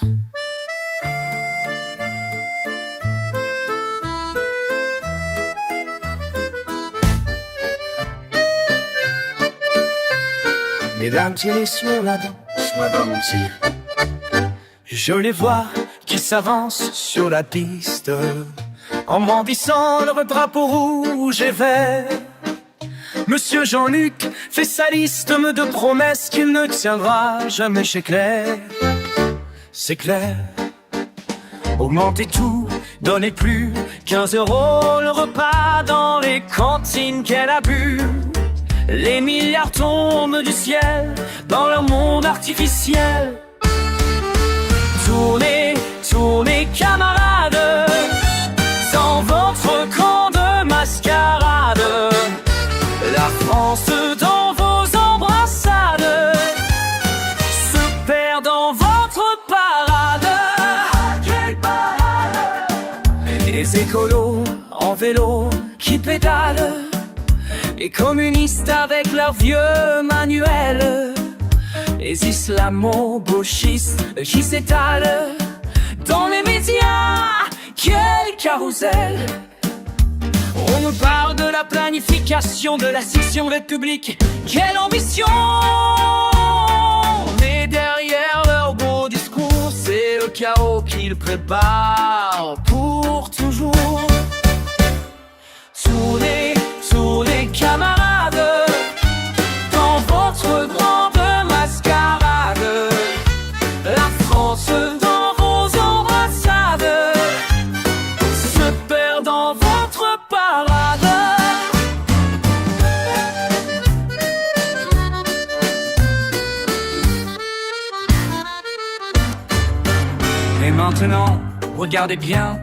Speaker 1: Mesdames, tirez sur la danse, madame aussi. Je les vois qui s'avancent sur la piste en brandissant leur drapeau rouge et vert. Monsieur Jean-Luc fait sa liste de promesses qu'il ne tiendra jamais chez Claire. C'est clair. Augmentez tout, donnez plus 15 € le repas dans les cantines qu'elle a bu. Les milliards tombent du ciel dans leur monde artificiel. Tournez, tournez camarades dans votre camp de mascarade. La France dans vos embrassades se perd dans votre parade. Quelle parade! Les écolos en vélo qui pédalent, les communistes avec leurs vieux manuels, les islamo-gauchistes qui s'étalent dans les médias. Quel carrousel! On nous parle de la planification de la section République. Quelle ambition! Mais derrière leur beau discours, c'est le chaos qu'ils préparent pour toujours. Tournez, tournez camarades dans votre grande mascarade. La France dans vos embrassades se perd dans votre parade. Et maintenant, regardez bien,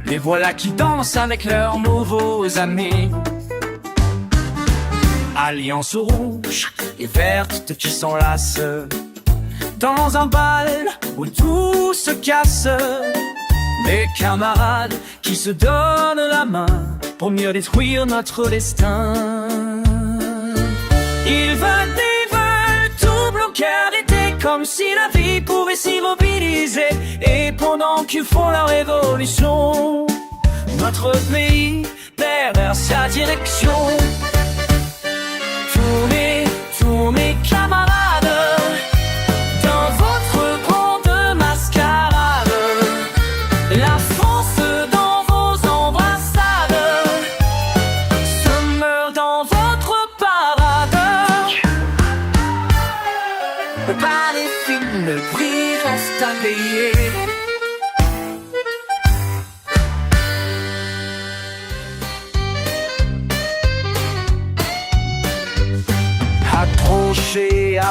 Speaker 1: les voilà qui dansent avec leurs nouveaux amis. Alliance rouge et verte qui s'enlacent dans un bal où tout se casse. Des camarades qui se donnent la main pour mieux détruire notre destin. Ils veulent tout bloquer, arrêter comme si la vie pouvait s'immobiliser. Et pendant qu'ils font la révolution, notre pays perd sa direction. Tournez, tournez camarades dans votre grande mascarade. La France dans vos embrassades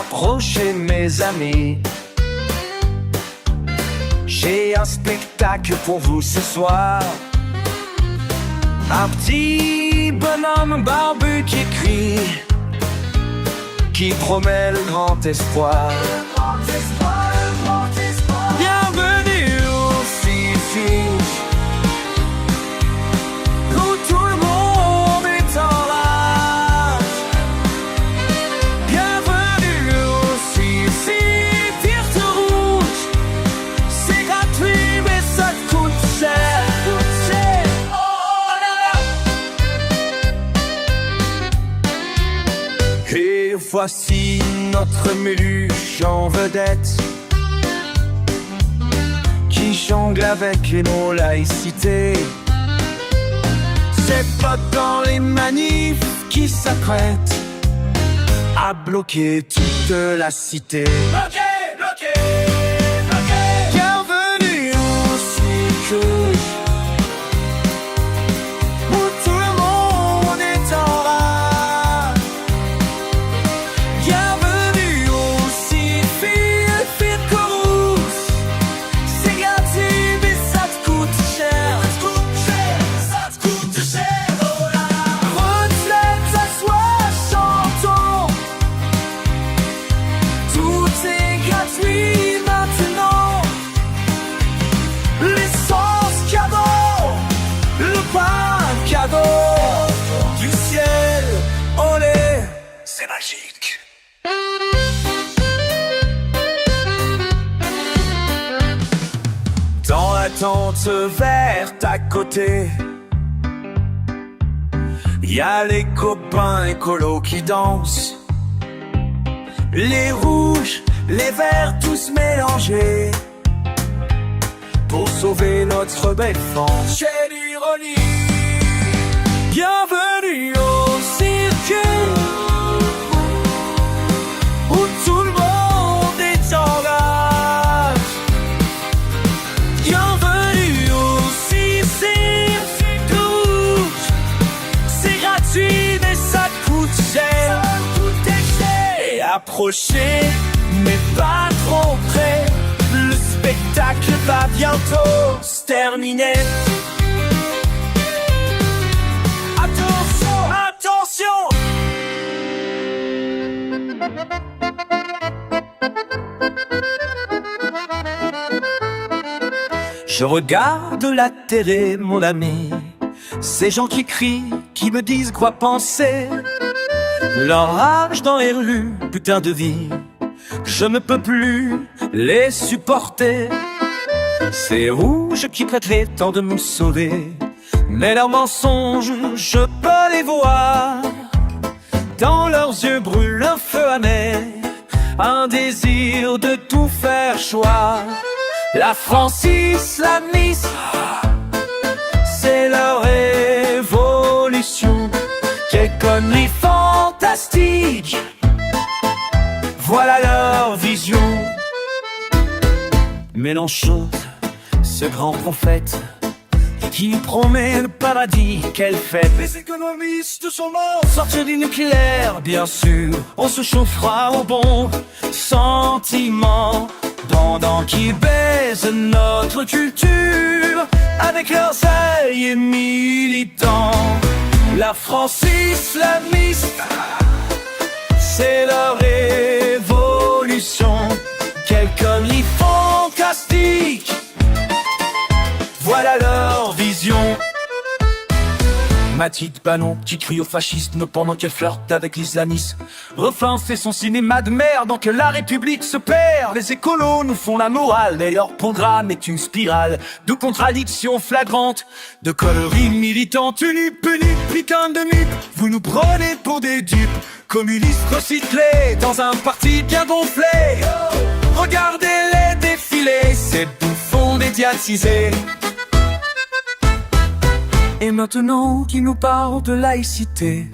Speaker 1: Approchez mes amis, j'ai un spectacle pour vous ce soir. Un petit bonhomme barbu qui crie, qui promet le grand espoir. Bienvenue au Fifi, où tout le monde est en rage. Bienvenue au Fifi, Verte Rouge, c'est gratuit mais ça coûte cher. Oh là là. Et voici notre méluche en vedette, qui jongle avec les mots laïcité. C'est pas dans les manifs qui s'apprêtent à bloquer toute la cité. Bienvenue au cirque, où tout le monde est en rage. Bienvenue au Cirque Rouge, c'est gratuit mais ça te coûte cher. Ça te coûte cher, oh là là. Retraite à soi, chantons, tout est gratuit maintenant. L'essence cadeau, le pain cadeau, du ciel, olé, c'est magique. Dans la tente verte à côté, y a les copains écolos qui dansent. Les rouges, les verts, tous mélangés, pour sauver notre belle France. J'ai l'ironie. Bienvenue au cirque, où tout le monde est en rage. Bienvenue au Cirque Rouge, c'est gratuit mais ça coûte cher. Et approchez mais pas trop près, le spectacle va bientôt se terminer. Attention, attention. Je regarde la télé, mon ami, ces gens qui crient, qui me disent quoi penser. Leur rage dans les rues, putain de vie, je ne peux plus les supporter. Ces rouges qui prétendent tant de me sauver, mais leurs mensonges, je peux les voir. Dans leurs yeux brûle un feu amer, un désir de tout faire choix. La France islamiste, c'est leur révolution. Quelle connerie fantastique, voilà leur vision. Mélenchon, ce grand prophète, qui promet le paradis, quelle fête. Les économistes sont morts, sortir du nucléaire, bien sûr. On se chauffera au bon sentiment. Pendant qu'ils baisent notre culture avec leurs alliés militants. La France islamiste, c'est leur révolution. Quelle connerie fantastique, voilà leur vision. Mathilde Panot qui crie aux fascistes pendant qu'elle flirte avec l'islamisme. Refrain fait son cinéma de merde donc que la République se perd. Les écolos nous font la morale et leur programme est une spirale de contradictions flagrantes, de conneries militantes. Unique, putain de nupe, vous nous prenez pour des dupes. Communistes recyclés dans un parti bien gonflé. Regardez-les défiler, ces bouffons médiatisés. Et maintenant qu'ils nous parlent de laïcité,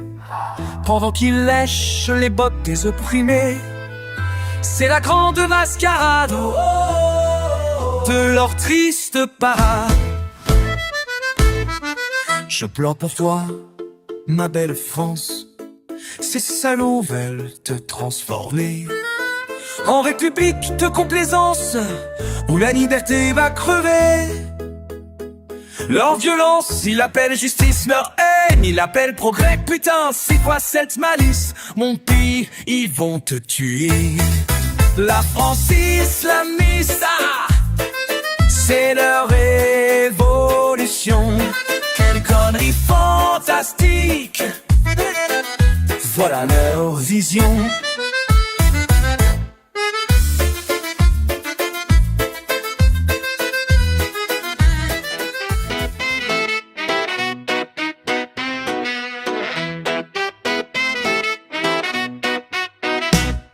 Speaker 1: pendant qu'ils lèchent les bottes des opprimés, c'est la grande mascarade de leur triste parade. Je pleure pour toi, ma belle France, ces salauds veulent te transformer En république de complaisance, où la liberté va crever. Leur violence, ils l'appellent justice, leur haine, ils l'appellent progrès. Putain, c'est quoi cette malice? Mon pays, ils vont te tuer. La France islamiste, c'est leur révolution. Quelle connerie fantastique, voilà leur vision.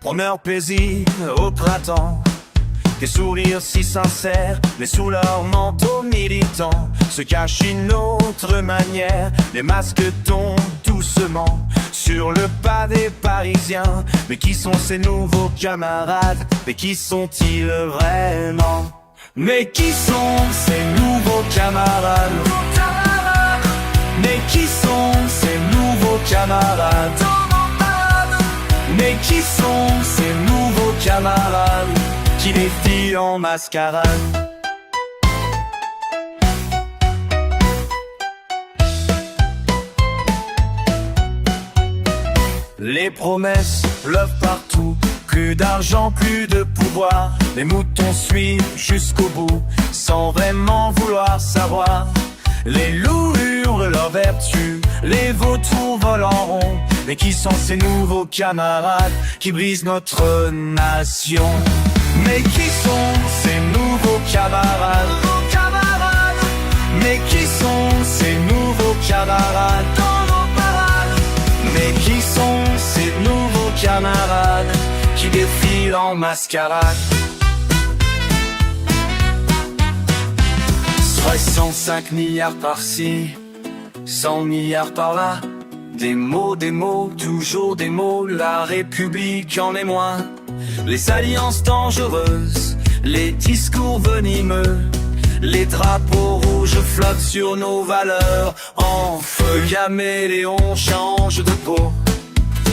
Speaker 1: Promeurs paisibles au printemps, des sourires si sincères, mais sous leur manteau militant se cache une autre manière. Les masques tombent doucement sur le pas des Parisiens. Mais qui sont ces nouveaux camarades? Mais qui sont-ils vraiment? Mais qui sont ces nouveaux camarades? Mais qui sont ces nouveaux camarades? Mais qui sont ces nouveaux camarades qui défilent en mascarade? Les promesses pleuvent partout, plus d'argent, plus de pouvoir. Les moutons suivent jusqu'au bout, sans vraiment vouloir savoir. Les loups hurlent leur vertu, les vautours volent en rond. Mais qui sont ces nouveaux camarades qui brisent notre nation? Mais qui sont ces nouveaux camarades? Mais qui sont ces nouveaux camarades dans nos parades? Mais qui sont ces nouveaux camarades qui défilent en mascarade? 65 milliards par-ci, 100 milliards par-là. Des mots, toujours des mots, la République en est moins. Les alliances dangereuses, les discours venimeux, les drapeaux rouges flottent sur nos valeurs. En feu caméléon change de peau,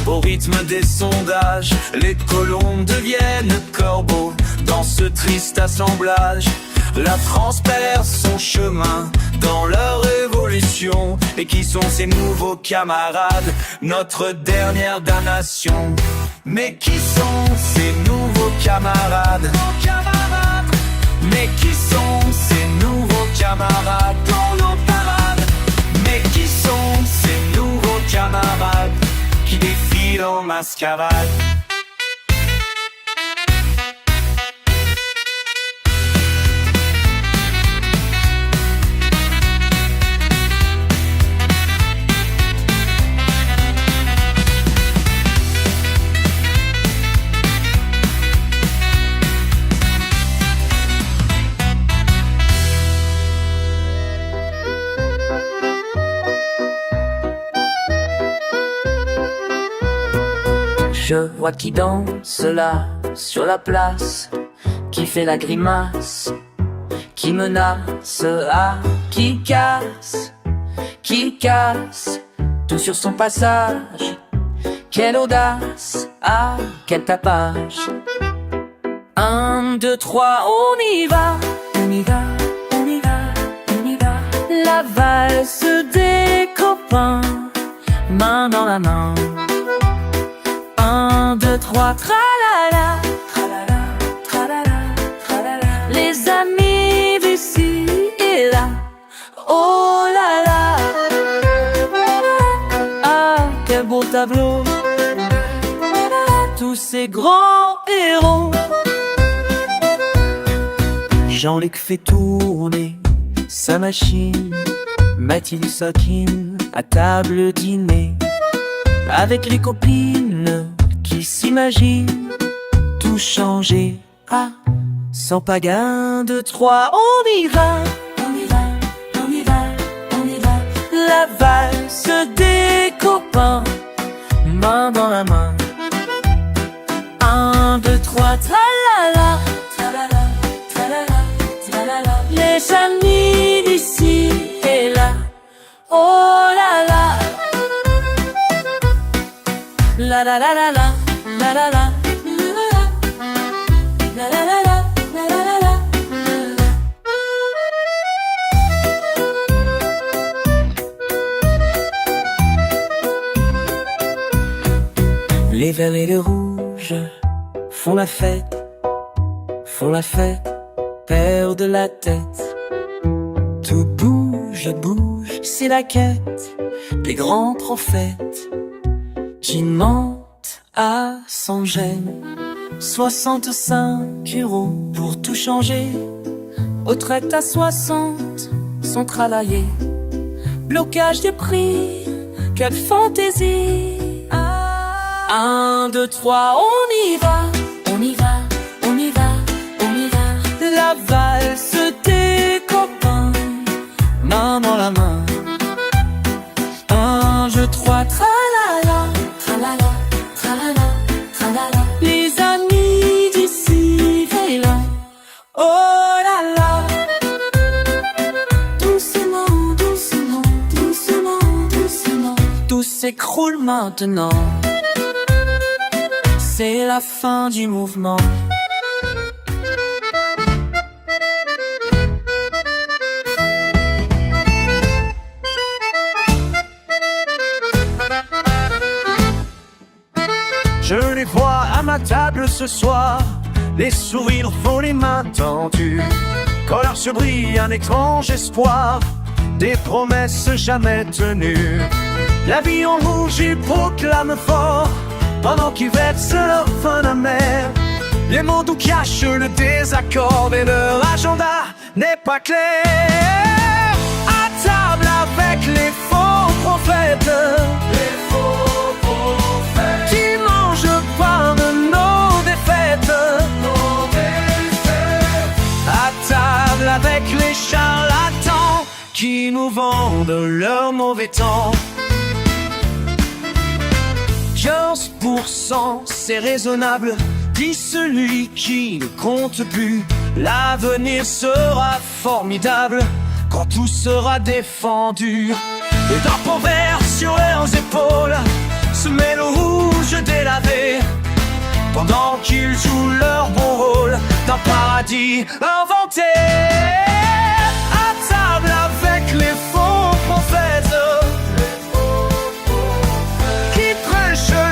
Speaker 1: au rythme des sondages, les colons deviennent corbeaux. Dans ce triste assemblage, la France perd son chemin dans leur révolution. Et qui sont ces nouveaux camarades, notre dernière damnation? Mais qui sont ces nouveaux camarades? Mais qui sont ces nouveaux camarades dans nos parades? Mais qui sont ces nouveaux camarades qui défilent en mascarade?
Speaker 3: Je vois qui danse là, sur la place, qui fait la grimace, qui menace, qui casse, tout sur son passage. Quelle audace, quel tapage. 1, 2, 3, on y va, on y va, on y va, on y va. La valse des copains, main dans la main. 1, 2, 3, tralala, tralala, tralala, tralala. Les amis d'ici et là, oh là là. Ah, quel beau tableau, tous ces grands héros. Jean-Luc fait tourner sa machine, Mathilde s'aquine à table dîner, avec les copines qui s'imaginent tout changer. Sans pagain de 3, on y va, on y va, on y va, on y va. La valse des copains, main dans la main. 1, 2, 3, tralala, tralala, tralala, tralala. Les amis d'ici et là, oh là là. La la la la la, la la la, la la la.
Speaker 1: Les verts et les rouges font la fête, perdent la tête. Tout bouge, bouge, c'est la quête des grands prophètes qui mentent à sans gêne. 65 € pour tout changer, retraite à 60 sans travailler. Blocage des prix, quelle fantaisie. 1, 2, 3, on y va, on y va, on y va, on y va. La valse des copains, main dans la main. 1, 2, 3, tralala, tralala, tralala, tralala. Les amis d'ici et là, oh là là. Doucement, doucement, doucement, doucement. Tout s'écroule maintenant. C'est la fin du mouvement.
Speaker 5: Je les vois à ma table ce soir, les sourires font les mains tendues. Quand leur se brille un étrange espoir, des promesses jamais tenues. La vie en rouge, ils proclament fort, pendant qu'ils versent leur fin amère. Les mots doux cachent le désaccord, et leur agenda n'est pas clair. À table avec les faux prophètes, qui mangent pas de nos défaites. À table avec les charlatans, qui nous vendent leur mauvais temps. 15%, c'est raisonnable, dit celui qui ne compte plus. L'avenir sera formidable quand tout sera défendu. Les drapeaux verts sur leurs épaules se met le rouge délavé, pendant qu'ils jouent leur bon rôle d'un paradis inventé. À table avec les faux prophètes,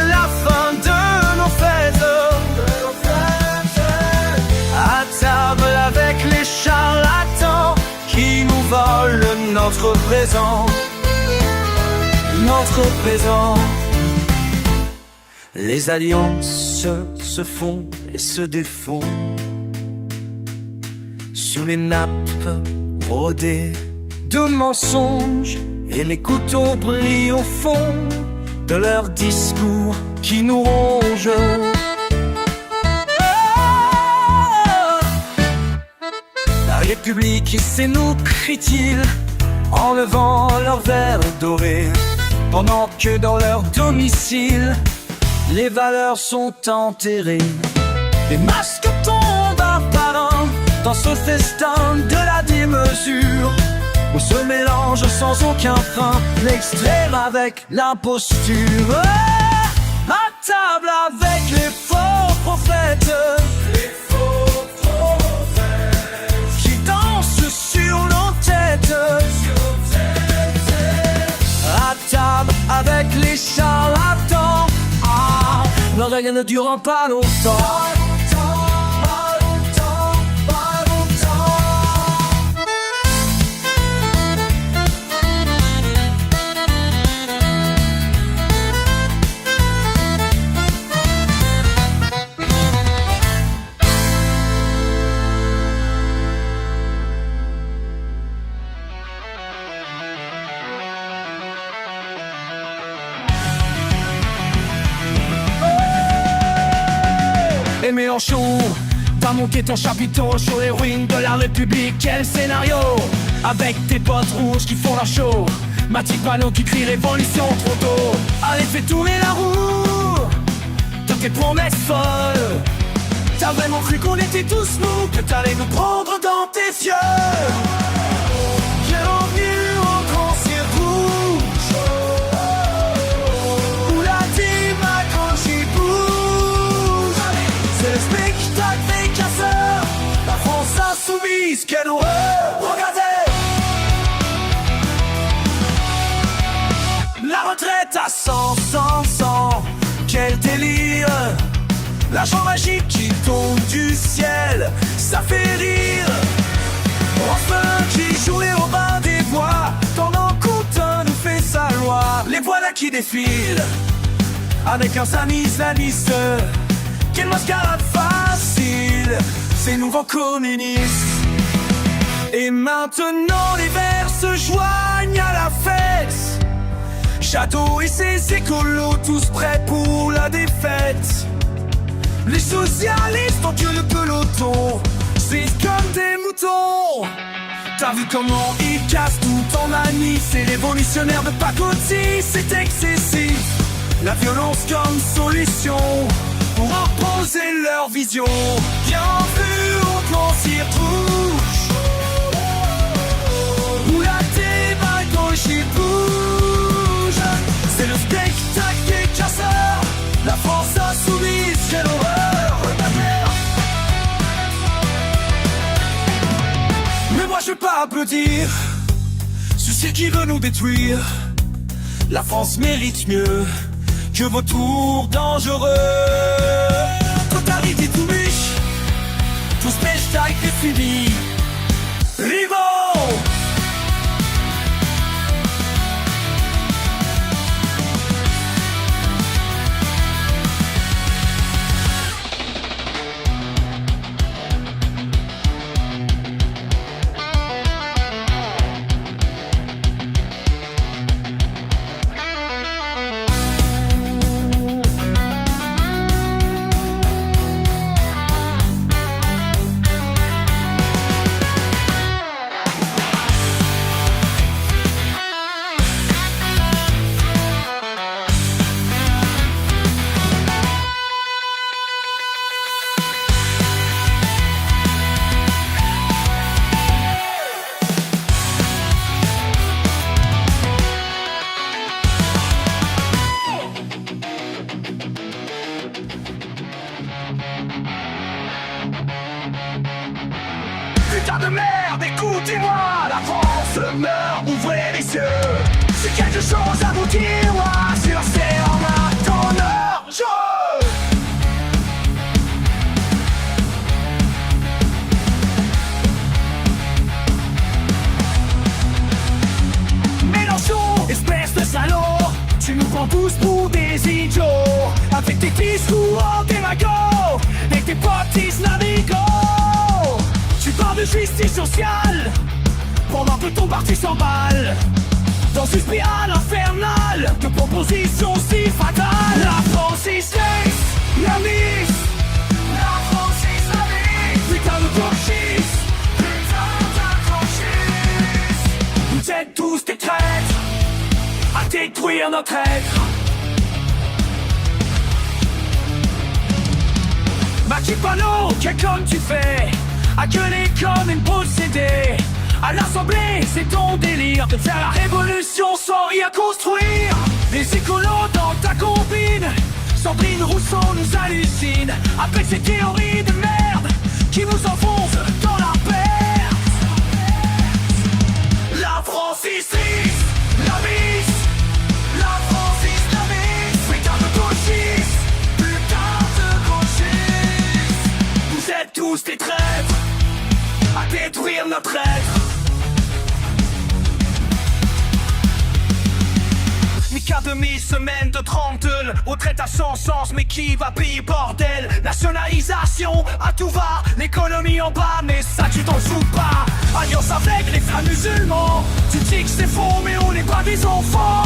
Speaker 5: la fin de nos fêtes. À table avec les charlatans qui nous volent notre présent. Notre présent. Les alliances se font et se défont sous les nappes brodées de mensonges, et les couteaux brillent au fond de leurs discours qui nous rongent. La République, c'est nous, crient-ils, en levant leurs verres dorés, pendant que dans leur domicile, les valeurs sont enterrées. Les masques tombent un par un dans ce festin de la démesure, où se mélange sans aucun frein l'extrême avec l'imposture. À table avec les faux prophètes, qui dansent sur nos têtes. À table avec les charlatans, leur règne ne durera pas longtemps. Et Mélenchon, t'as monté ton chapiteau sur les ruines de la République. Quel scénario! Avec tes potes rouges qui font leur show, Mathilde Panot qui crie révolution trop tôt. Allez, fais tourner la roue dans tes promesses folles. T'as vraiment cru qu'on était tous nous, que t'allais nous prendre dans tes yeux. Bienvenue au grand cirque rouge, où la team accroche et bouge. C'est le spectacle des casseurs, la France insoumise qu'elle nous regardez. La retraite à 100, quel délire. L'argent magique qui tombe du ciel, ça fait rire. Enfin qui joue les robins des bois, pendant qu'Automne nous fait sa loi. Les voilà qui défilent, avec un saniste. Quelle mascarade facile, ces nouveaux communistes. Et maintenant les verts se joignent à la fête. Château et ses écolos, tous prêts pour la défaite. Les socialistes ont que le peloton, c'est comme des moutons. T'as vu comment ils cassent tout en manie. Ces révolutionnaires de pacotille, c'est excessif. La violence comme solution pour imposer leur vision. Bienvenue au plan cirque-rouge, où la débat gauche y bouge. C'est le spectacle des casseurs, la France insoumise, quelle horreur. Mais moi je vais pas applaudir celui qui veut nous détruire. La France mérite mieux que vos tours dangereux. Totalité tout biche, tout spectacle est fini. Rivaux! Putain de merde, écoutez-moi, la France meurt, ouvrez les yeux. Si quelque chose à vous dire, sur ces en attend leur jeu. Mélenchon, espèce de salaud, tu nous prends tous pour des idiots. Avec tes discours en démago, et tes potes islamiques. Tu parles de justice sociale pendant que ton parti s'emballe dans une spirale infernale de propositions si fatales. La France islamiste, la France islamiste, putain de gauchistes, putain de gauchistes. Vous êtes tous des traîtres à détruire notre être. Makipano, quel comme tu fais, à gueuler comme une possédée. À l'Assemblée, c'est ton délire de faire la révolution sans rien construire. Les écolos dans ta combine, Sandrine Rousseau nous hallucine avec ses théories de merde qui nous enfoncent dans la perte. La France islamiste, la mise, la France islamiste, putain de gauchistes, putain de gauchistes. Vous êtes tous des traîtres à détruire notre être. Qu'à demi-semaine de 32, retraite à son sens, mais qui va payer bordel? Nationalisation à tout va, l'économie en bas, mais ça tu t'en fous pas. Alliance avec les frères musulmans, tu dis que c'est faux, mais on n'est pas des enfants.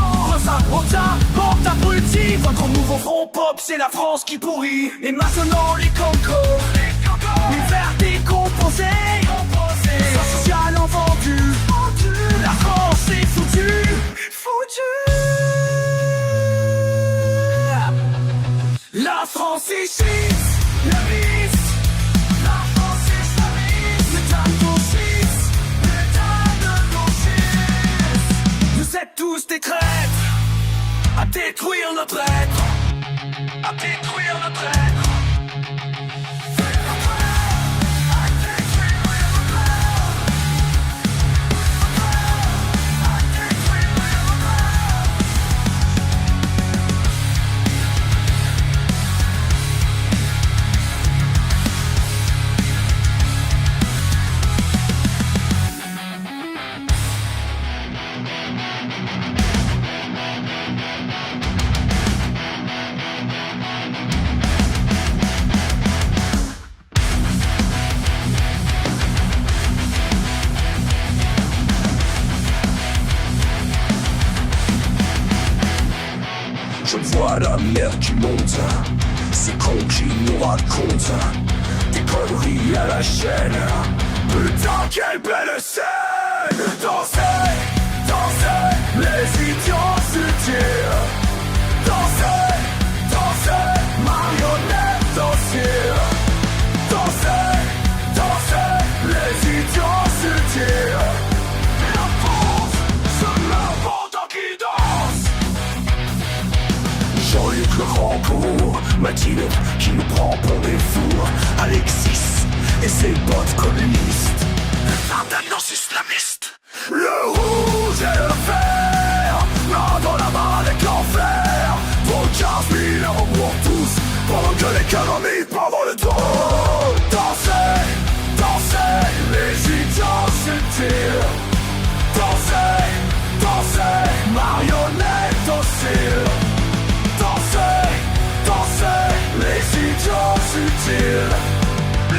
Speaker 5: Rosa, bande d'abrutis, votre nouveau front pop, c'est la France qui pourrit. Et maintenant les concos, l'hiver décomposé, sans social en vendu, la France est foutue, foutue. La France ici, la mise, la France islamiste, putain de gauchistes, putain de gauchistes. Vous êtes tous des traîtres à détruire notre être, à détruire notre être.
Speaker 1: Je vois la mer qui monte, ces cons qui nous racontent des conneries à la chaîne. Putain, quelle belle scène! Danser, danser, les idiots se tirent. Danser, danser, marionnettes danser. Danser, danser, les idiots se tirent. La France se meurt pendant qu'ils dansent. Jean-Luc le Rambo, Mathilde qui nous prend pour des fous, Alexis et ses bottes communistes, l'intelligence islamiste. Le rouge et le vert, main dans la main avec l'enfer. Pour 15 000 euros pour tous, pendant que l'économie part dans le dos. Danser, danser, les idiots se tirent. Danser, danser, marionnettes danser. Danser, danser, les idiots se tirent.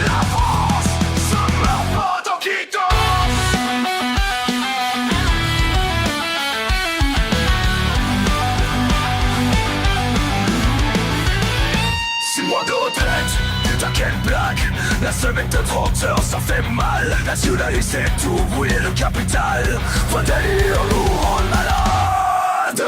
Speaker 1: La France se meurt pendant qu'ils dansent. Six mois de retraite, putain quelle blague. La semaine de 30 heures ça fait mal. Nationaliser tout, brûler le capital. Faut délire nous rendre malades.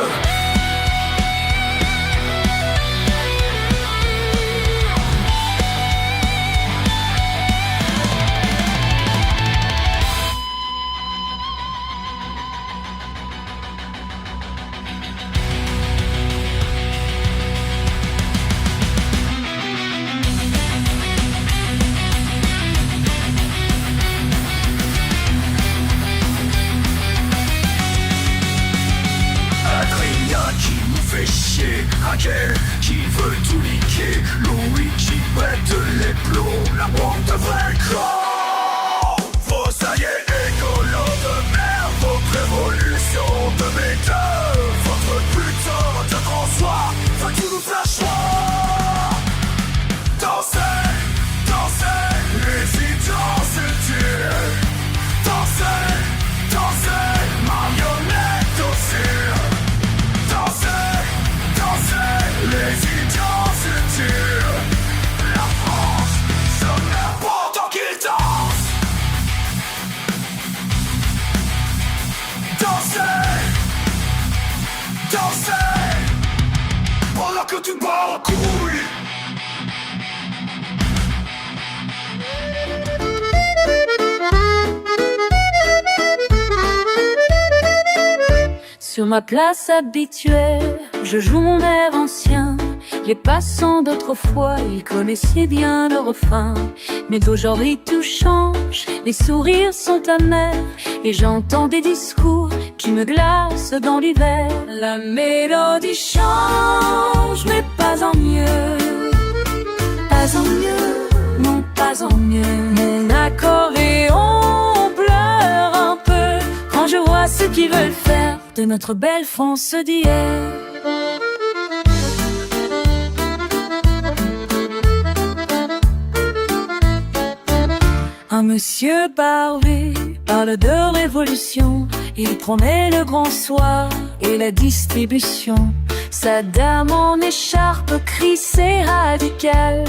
Speaker 1: Qui veut tout niquer, Louis qui pète les plombs, la banque de vrai corps. Vos alliés écolos de merde, vos révolutions de métal, votre putain de François, va qui nous faire choix. Dansez, dansez, les idiots se tirent. Dansez, dansez, marionnettes dansez. Les idiots se tirent. La France se meurt pendant qu'ils dansent. Dansez, dansez, pendant que tu pars en couille.
Speaker 3: Sur ma place habituelle, je joue mon air ancien. Les passants d'autrefois, ils connaissaient bien le refrain. Mais d'aujourd'hui tout change, les sourires sont amers. Et j'entends des discours qui me glacent dans l'hiver. La mélodie change, mais pas en mieux. Pas en mieux, non pas en mieux. Mon accordéon pleure un peu quand je vois ce qu'ils veulent faire de notre belle France d'hier. Un monsieur barbu parle de révolution. Il promet le grand soir et la distribution. Sa dame en écharpe crie c'est radical,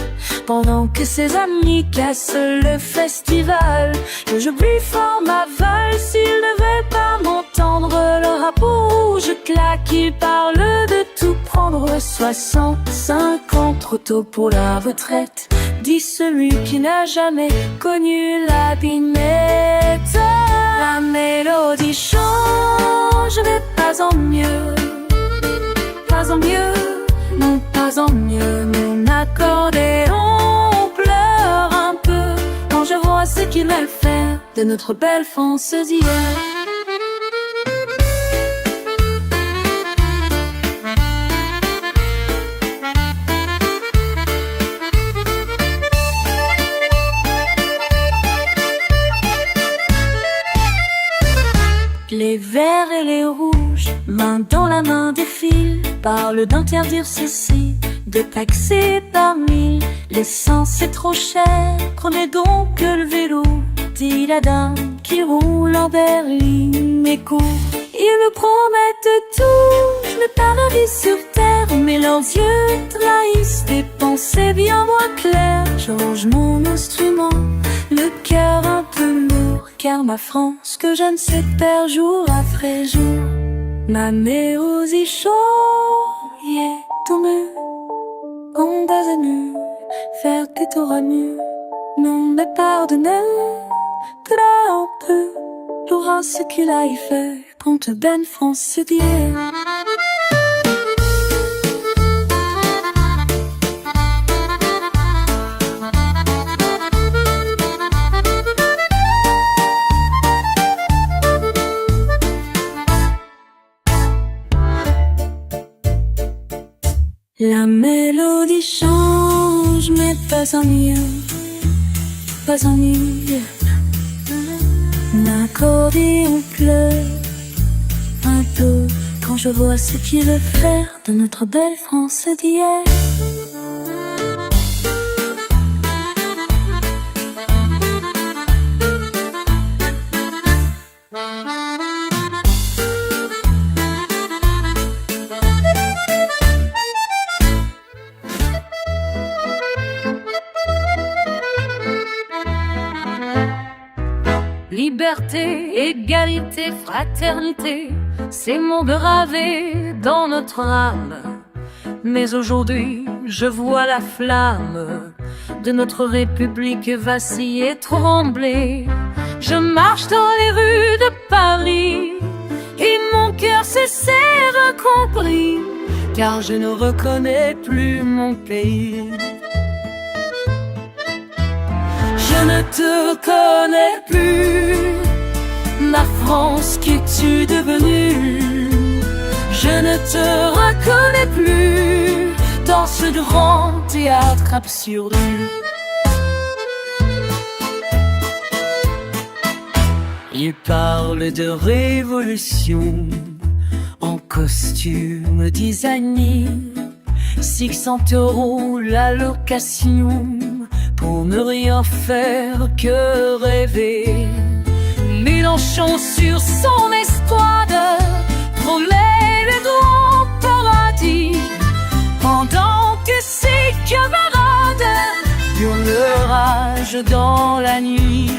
Speaker 3: pendant que ses amis cassent le festival. Je lui forme ma valse, il ne veut pas m'entendre. Le drapeau rouge claque, il parle de tout prendre. 65 ans trop tôt pour la retraite, dit celui qui n'a jamais connu la binette. La mélodie change, mais pas en mieux. Pas en mieux, non pas en mieux. Mon accordéon pleure un peu quand je vois ce qu'il veulent faire de notre belle France d'hier. Les verts et les rouges, main dans la main défilent, parlent d'interdire ceci, de taxer par mille. L'essence est trop chère, prenez donc le vélo, dit la dame qui roule en berline. Mes coups, ils me promettent tout, le paradis sur terre, mais Leurs yeux trahissent des pensées bien moins claires. Je range mon instrument, le cœur un peu lourd, car ma France que je ne sais perd jour après jour. Ma mélodie est tombée, on a nu, faire des tours à nu, non me pardonner, trop peu, l'aura ce qu'il a y fait, contre ben France d'hier. La mélodie change, mais pas en mieux, pas en mieux. L'accordéon pleure un peu quand je vois ce qu'il veut faire de notre belle France d'hier.
Speaker 6: Liberté, égalité, fraternité, ces mots gravés dans notre âme. Mais aujourd'hui, je vois la flamme de notre République vaciller et trembler. Je marche dans les rues de Paris et mon cœur se serre incompris, car je ne reconnais plus mon pays. Je ne te reconnais plus, ma France, qu'es-tu devenue? Je ne te reconnais plus dans ce grand théâtre absurde.
Speaker 5: Il parle de révolution en costume designé, 600 € la location pour ne rien faire que rêver. Mélenchon sur son estrade promet le grand paradis, pendant que ses camarades hurlent leur rage dans la nuit.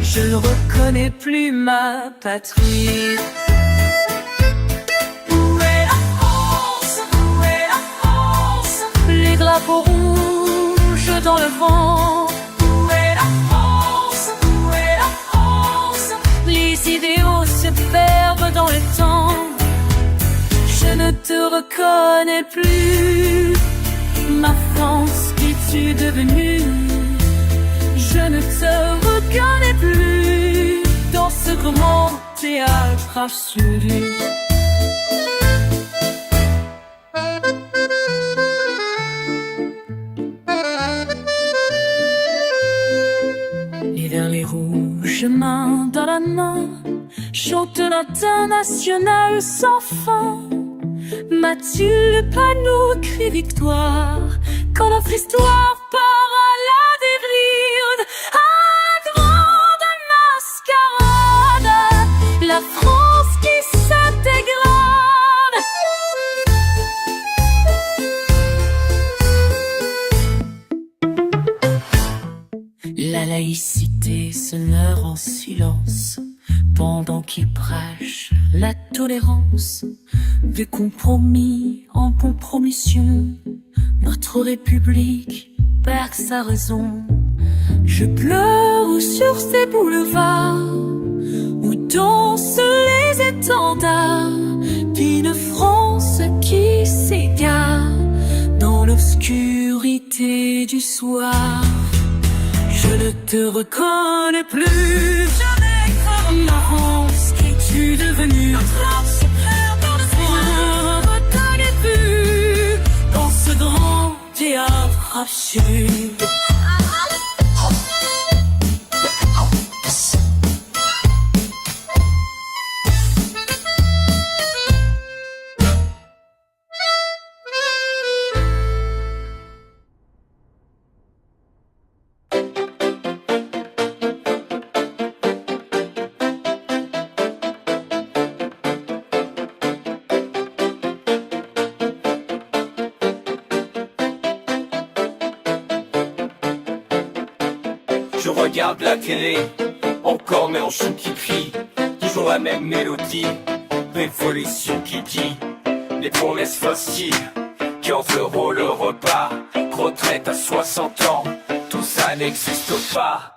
Speaker 5: Je ne reconnais plus ma patrie. Où est la France? Où est la France?
Speaker 6: Les drapeaux rouges dans le vent.
Speaker 5: Où est la France? Où est la France?
Speaker 6: Les idéaux se perdent dans le temps.
Speaker 3: Je ne te reconnais plus, ma France, qu'es-tu devenue? Je ne te reconnais plus dans ce grand théâtre absurde. Et vers les rouges, main dans la main, chante l'international sans fin. Mathilde Panot crie victoire quand notre histoire part à la dérive. À grande mascarade, la France qui se dégrade. La laïcité se meurt en silence pendant qu'il prêche la tolérance. De compromis en compromission, notre République perd sa raison. Je pleure sur ces boulevards où dansent les étendards d'une France qui s'égare dans l'obscurité du soir. Je ne te reconnais plus, jamais comme ma France, qu'es-tu devenue? Je ne reconnais plus dans ce grand théâtre absurde.
Speaker 1: regarde la télé, encore mais en chou qui crie, toujours la même mélodie, révolution qui dit, les promesses faciles, qui en feront le repas, retraite à 60 ans, tout ça n'existe pas.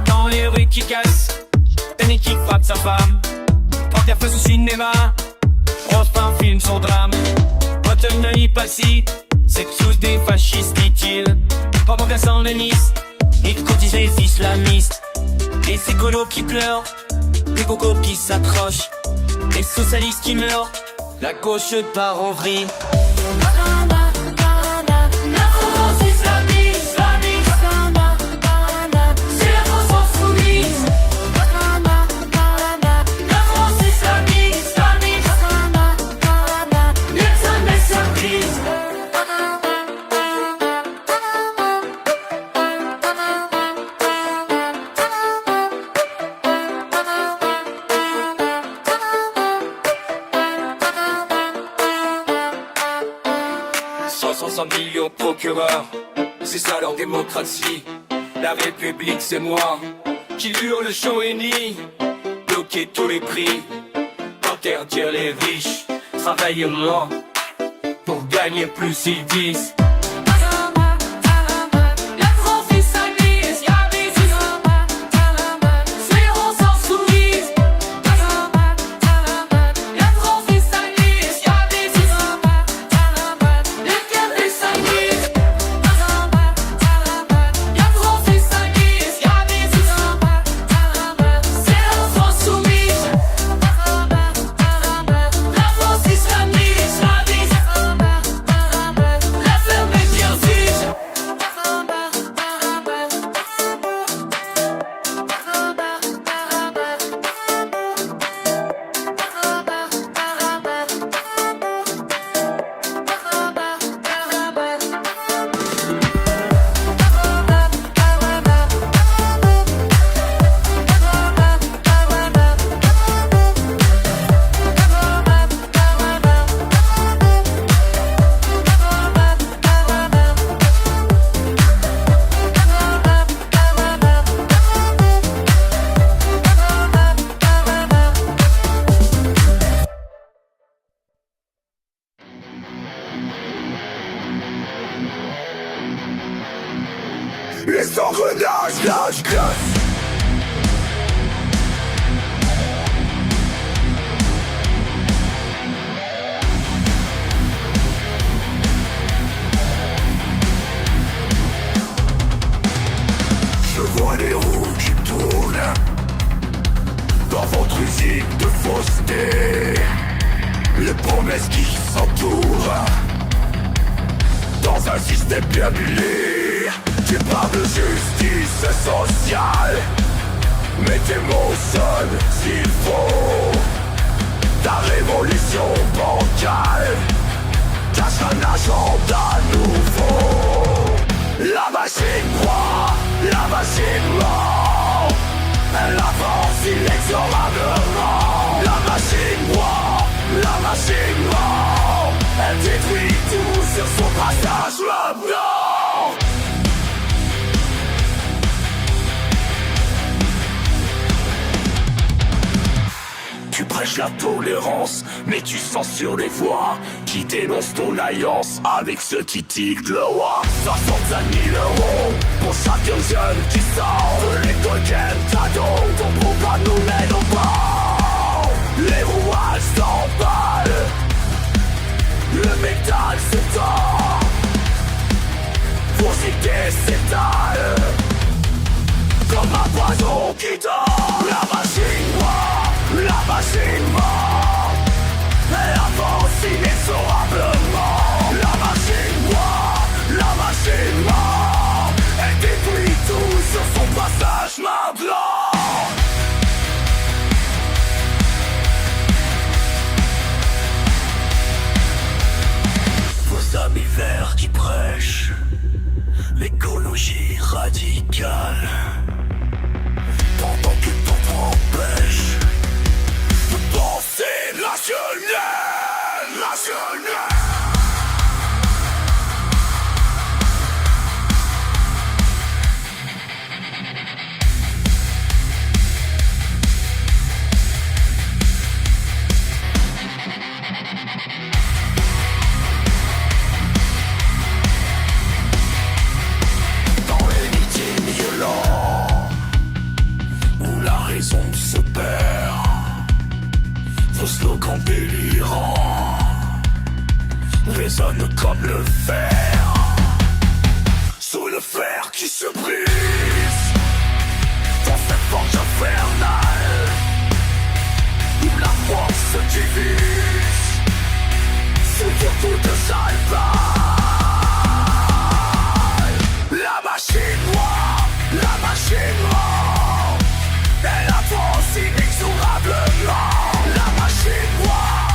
Speaker 5: Dans les rues qui cassent, Penny qui frappe sa femme, Panthère face au cinéma, Rose fait un film sur drame. Button Passy, c'est tous des fascistes, dit-il. Pendant qu'elle s'enlenisse, ils cotisent les islamistes. Les écolos qui pleurent, les cocos qui s'accrochent, les socialistes qui meurent, la gauche part en vrille.
Speaker 1: Millions de procureurs, c'est ça leur démocratie. La République c'est moi, qui hurle le chaud et ni, bloquer tous les prix, interdire les riches, travailler moins, pour gagner plus ils disent.
Speaker 4: Les engrenages, lâche, glace. Je vois les roues qui tournent dans votre usine de fausseté. Les promesses qui s'entourent dans un système bien huilé. Tu parles de justice sociale, mais tes mots sonnent s'il faut. Ta révolution bancale cache un agenda nouveau. La machine croit, la machine ment, elle avance inexorablement. La machine croit, la machine ment, elle détruit tout sur son passage blanc. Tu prêches la tolérance, mais tu censures les voix qui dénoncent ton alliance avec ceux qui tiquent le roi. 65 000 euros pour chaque jeune qui sort de l'école cadeau. Ton programme nous mène au bas. Les rouages s'emballent, le métal se tord, vos idées s'étalent comme un poison qui dort. La machine noire, la machine mort, elle avance inexorablement. La machine noire, la machine mort, elle détruit tout
Speaker 1: résonne comme le fer, sous le fer qui se brise, dans cette forge infernale, où la force se divise, sur toute sa balle. La machine noire, elle avance inexorablement. La machine noire,